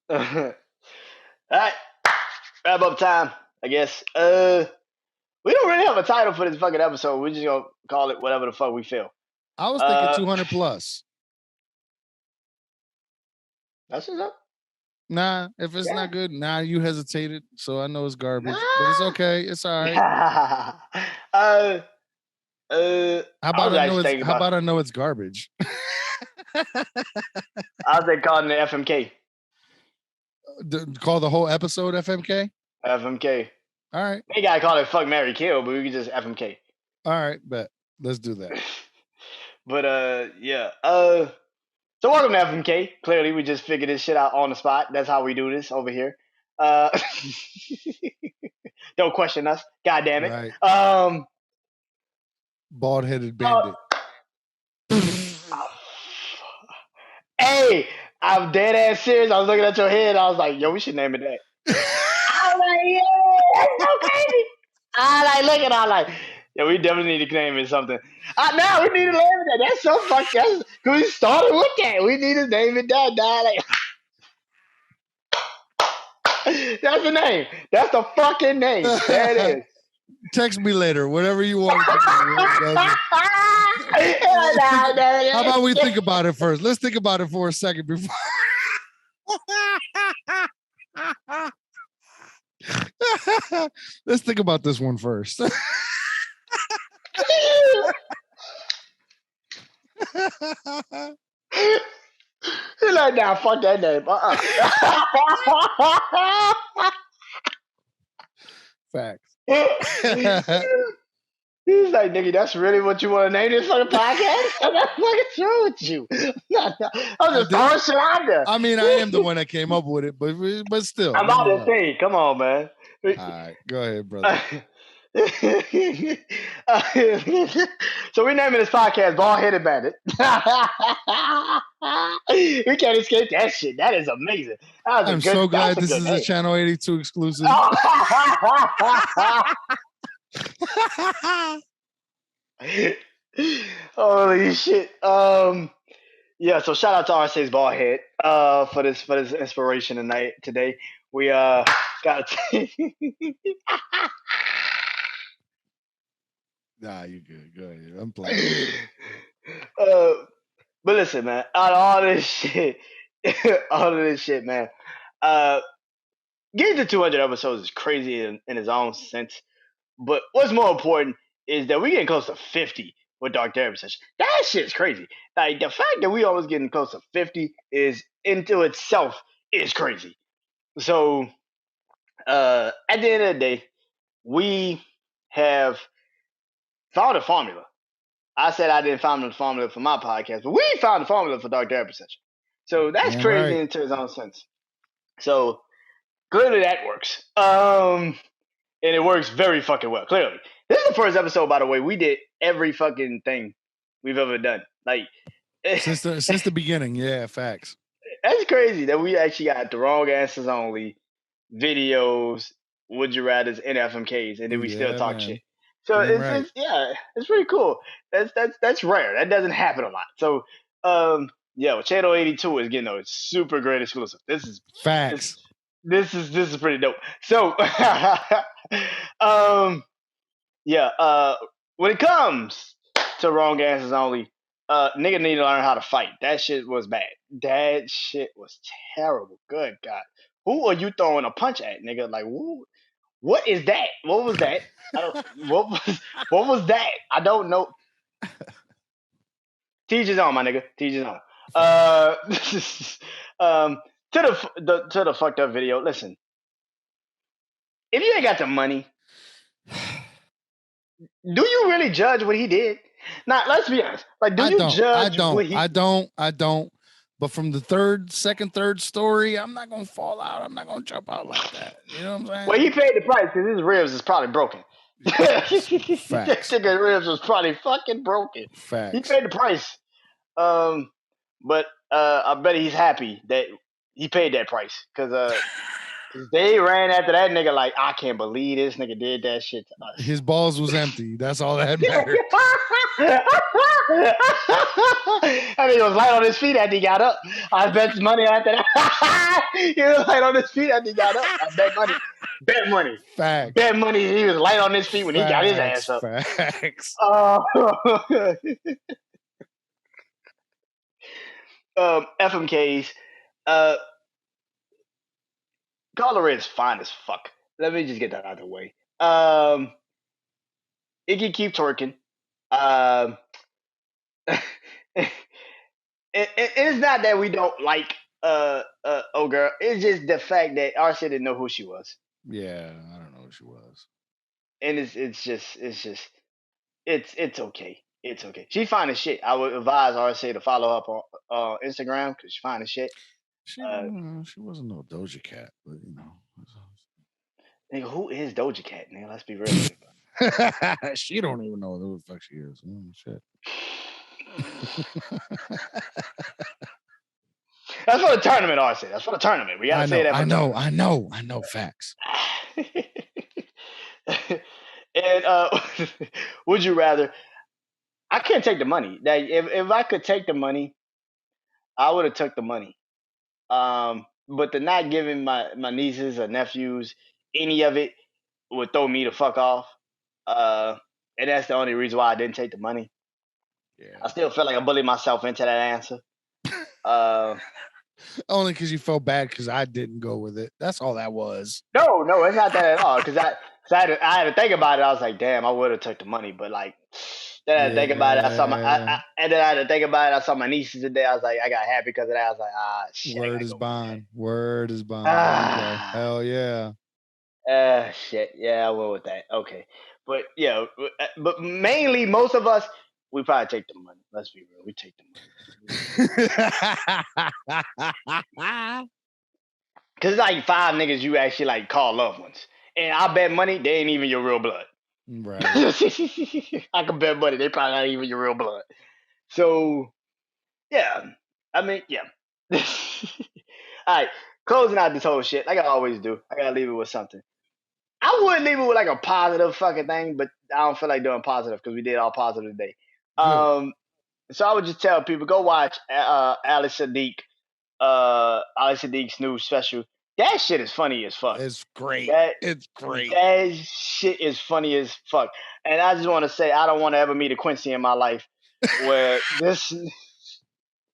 All right, wrap up time. I guess. We don't really have a title for this fucking episode. We're just gonna call it whatever the fuck we feel. I was thinking Uh, 200 plus. that's what's up. Nah, if it's Yeah. not good, nah, you hesitated. So I know it's garbage, but it's Nah. okay. It's all right. uh, I was actually thinking How about. about I know it's garbage? I was calling it FMK. Call the whole episode FMK? FMK. All right. They gotta call it fuck Mary Kill, but we can just FMK. All right, bet. Let's do that. But yeah. So welcome to FMK. Clearly, we just figured this shit out on the spot. That's how we do this over here. Uh, don't question us. God damn it. Right. Um, Bald-headed uh, bandit. hey, I'm dead ass serious. I was looking at your head. I was like, yo, we should name it that. I was like, yeah, that's so crazy. I like looking. I like, yeah, we definitely need to name it something. Now we need to name it that. That's so fucked. Cause we started with that. We need to name it that. Like, that's the name. That's the fucking name. There it is. Text me later, whatever you want. How about we think about it first? Let's think about it for a second before. Let's think about this one first. He's like, nah, fuck that name. Facts. He's like, nigga, that's really what you want to name this fucking podcast? What the fuck is wrong with you? I'm just throwing shit out there. I mean, I am the one that came up with it, but still. I'm out of thing. Come on, man. All right, go ahead, brother. So we're naming this podcast Bald Headed Bandit. We can't escape that shit. That is amazing. I'm so glad this is a Channel 82 exclusive. Holy shit. Yeah, so shout out to RC's Bald Head for this inspiration today. We got Nah, you good. Go ahead. I'm playing. But listen, man, out of all this shit, man, getting to 200 episodes is crazy in its own sense. But what's more important is that we're getting close to 50 with Dark Therapy Session. That shit's crazy. Like, the fact that we always getting close to 50 is, into itself, is crazy. So, at the end of the day, we have found a formula. I said I didn't find the formula for my podcast, but we found the formula for dark therapy session. So that's Damn crazy right. into its own sense. So clearly that works. And it works very fucking well. Clearly, this is the first episode, by the way. We did every fucking thing we've ever done. Like Since the beginning, yeah, facts. that's crazy that we actually got the wrong answers only, videos, would you rather's, and FMKs, and then we still talk shit. So Damn right. it's pretty cool. That's rare. That doesn't happen a lot. So yeah, well, Channel 82 is getting a super great exclusive. This is Facts. this is pretty dope. So yeah, when it comes to wrong answers only, nigga need to learn how to fight. That shit was bad. That shit was terrible. Good God. Who are you throwing a punch at, nigga? Like, who, what is that? What was that? I don't, what was that? I don't know. Teach his own, my nigga. Teach his own. To the fucked up video. Listen, if you ain't got the money, do you really judge what he did? Now, let's be honest. Like, do you judge what he? I don't. But from the second, third story, I'm not gonna fall out. I'm not gonna jump out like that. You know what I'm saying? Well, he paid the price because his ribs is probably broken. Facts. That nigga's ribs was probably fucking broken. Facts. He paid the price. But I bet he's happy that he paid that price because they ran after that nigga like, I can't believe this nigga did that shit to us. His balls was empty. That's all that mattered. I mean, he was light on his feet after he got up. I bet his money after that. He was light on his feet after he got up. I bet money. Bet money. Facts. Bet money. He was light on his feet when he got his ass up. Facts. FMKs. Color is fine as fuck. Let me just get that out of the way. It can keep twerking. It's not that we don't like oh girl. It's just the fact that our shit didn't know who she was. Yeah, I don't know who she was. And it's okay. It's okay. She's fine as shit. I would advise RSA to follow up on Instagram because she's fine as shit. She wasn't no Doja Cat, but you know. Nigga, who is Doja Cat, nigga? Let's be real. She don't even know who the fuck she is. Shit. That's for the tournament, RSA. That's for the tournament. We gotta say that. I know. Facts. And would you rather? I can't take the money. That if I could take the money, I would have took the money. But the not giving my nieces or nephews any of it would throw me the fuck off. And that's the only reason why I didn't take the money. Yeah. I still feel like I bullied myself into that answer. Only because you felt bad because I didn't go with it. That's all that was. No, it's not that at all. Because I had to think about it. I was like, damn, I would have took the money, but like. Then I had to think about it. And then I had to think about it. I saw my nieces today. I was like, I got happy because of that. I was like, shit. Word is bond. Word is bond. Hell yeah. Shit. Yeah, I went with that. Okay. But yeah, but mainly most of us, we probably take the money. Let's be real. We take the money. Because it's like 5 niggas you actually like call loved ones. And I bet money, they ain't even your real blood. Right. I can bet money, they probably not even your real blood. So, yeah. I mean, yeah. All right. Closing out this whole shit, like I always do. I gotta leave it with something. I would leave it with like a positive fucking thing, but I don't feel like doing positive because we did all positive today. So I would just tell people, go watch Ali Sadiq's new special. That shit is funny as fuck. It's great. It's great. That shit is funny as fuck. And I just want to say, I don't want to ever meet a Quincy in my life where this.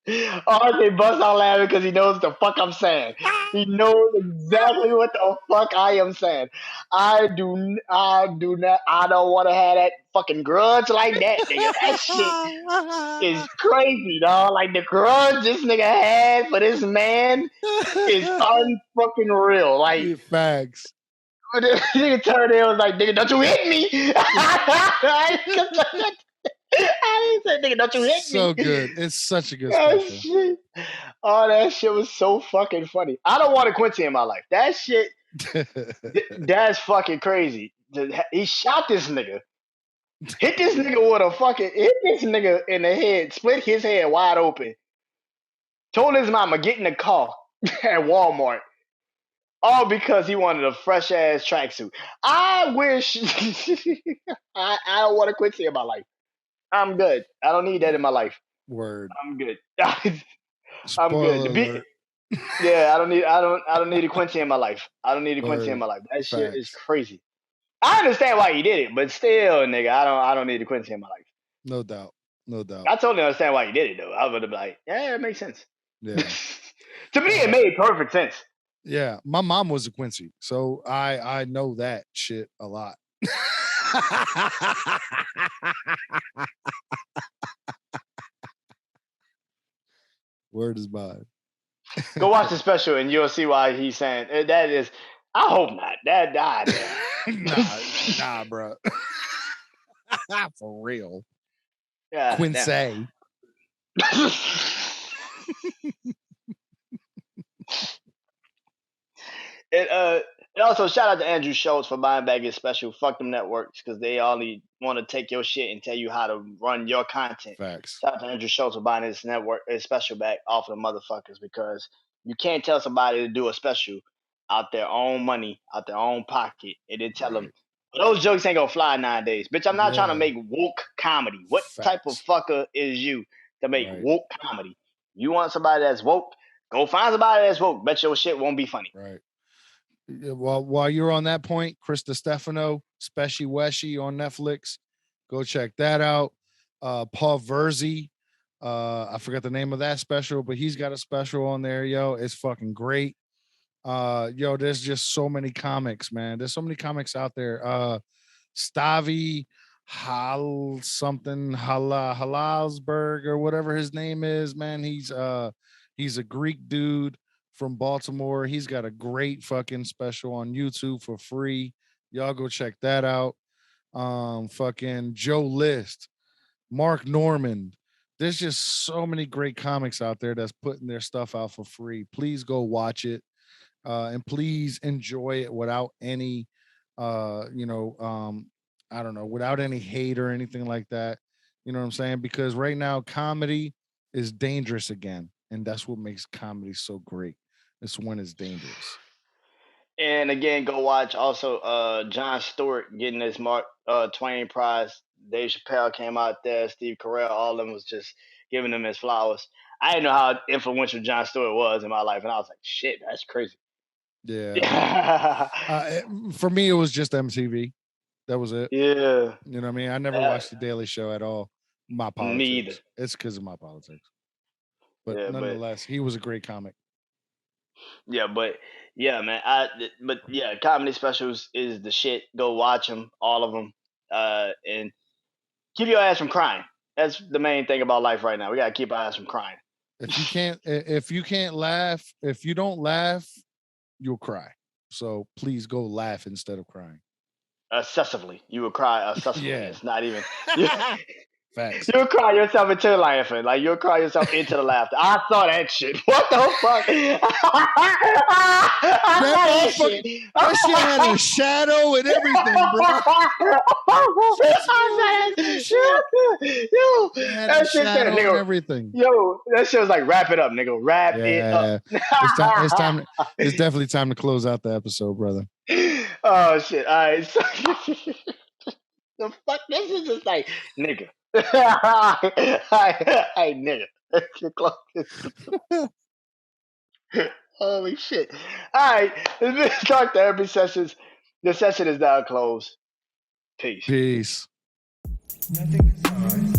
RJ busts out laughing because he knows the fuck I'm saying. He knows exactly what the fuck I am saying. I don't want to have that fucking grudge like that, nigga. That shit is crazy, dog. Like the grudge this nigga had for this man is unfucking real. Like facts. But the nigga turned in and was like, nigga, don't you hit me. I didn't say, nigga, don't you hit So me. good. It's such a good That special. shit. Oh, that shit was so fucking funny. I don't want a Quincy in my life. That shit, that's fucking crazy. He shot this nigga. Hit this nigga with a fucking, hit this nigga in the head, split his head wide open. Told his mama, get in the car at Walmart. All because he wanted a fresh ass tracksuit. I wish I don't want a Quincy in my life. I'm good. I don't need that in my life. Word. I'm good. I'm good. Spoiler alert. Yeah, I don't need a Quincy in my life. I don't need a Quincy in Word. my life. That shit is Facts. crazy. I understand why he did it, but still, nigga, I don't need a Quincy in my life. No doubt. No doubt. I totally understand why he did it though. I would have been like, yeah, it makes sense. Yeah. To me, it made perfect sense. Yeah. My mom was a Quincy, so I know that shit a lot. Word is mine. Go watch the special and you'll see why he's saying that is. I hope not. That died. nah, bro. For real. Yeah, Quincy. And also shout out to Andrew Schultz for buying back his special. Fuck them networks because they only want to take your shit and tell you how to run your content. Facts. Shout out to Andrew Schultz for buying his special back off of the motherfuckers because you can't tell somebody to do a special out their own money, out their own pocket, and then tell them those jokes ain't gonna fly nowadays. Bitch, I'm not trying to make woke comedy. What type of fucker is you to make woke comedy? You want somebody that's woke? Go find somebody that's woke. Bet your shit won't be funny. Right. Well, while you're on that point, Chris Stefano, Speshy Weshy on Netflix, go check that out. Paul Verzi, I forgot the name of that special, but he's got a special on there. Yo, it's fucking great. Yo, there's just so many comics, man. There's so many comics out there. Stavi Halalsberg or whatever his name is, man. He's a Greek dude from Baltimore. He's got a great fucking special on YouTube for free. Y'all go check that out. Fucking Joe List, Mark Norman. There's just so many great comics out there that's putting their stuff out for free. Please go watch it. And please enjoy it without any I don't know, without any hate or anything like that. You know what I'm saying? Because right now comedy is dangerous again. And that's what makes comedy so great. It's when it's dangerous. And again, go watch also Jon Stewart getting his Mark Twain Prize. Dave Chappelle came out there, Steve Carell, all of them was just giving him his flowers. I didn't know how influential Jon Stewart was in my life, and I was like, shit, that's crazy. Yeah. For me, it was just MTV. That was it. Yeah. You know what I mean? I never watched The Daily Show at all. My politics. Me either. It's because of my politics. But nonetheless, he was a great comic. Yeah, but yeah, man. Comedy specials is the shit. Go watch them, all of them, and keep your ass from crying. That's the main thing about life right now. We gotta keep our ass from crying. If you can't laugh, if you don't laugh, you'll cry. So please go laugh instead of crying. Excessively, you will cry excessively. Yeah. It's not even. Facts. You'll cry yourself into laughing. Like you'll cry yourself into the laughter. I saw that shit. What the fuck? that shit had a shadow and everything, bro. That shit said, nigga, everything. Yo, that shit was like, wrap it up, nigga. Wrap it up. It's time. It's definitely time to close out the episode, brother. Oh shit! All right. So, the fuck? This is just like, nigga. Hey, nigga. Holy shit. All right. Let's talk therapy sessions. The session is now closed. Peace. Peace. I think it's all right.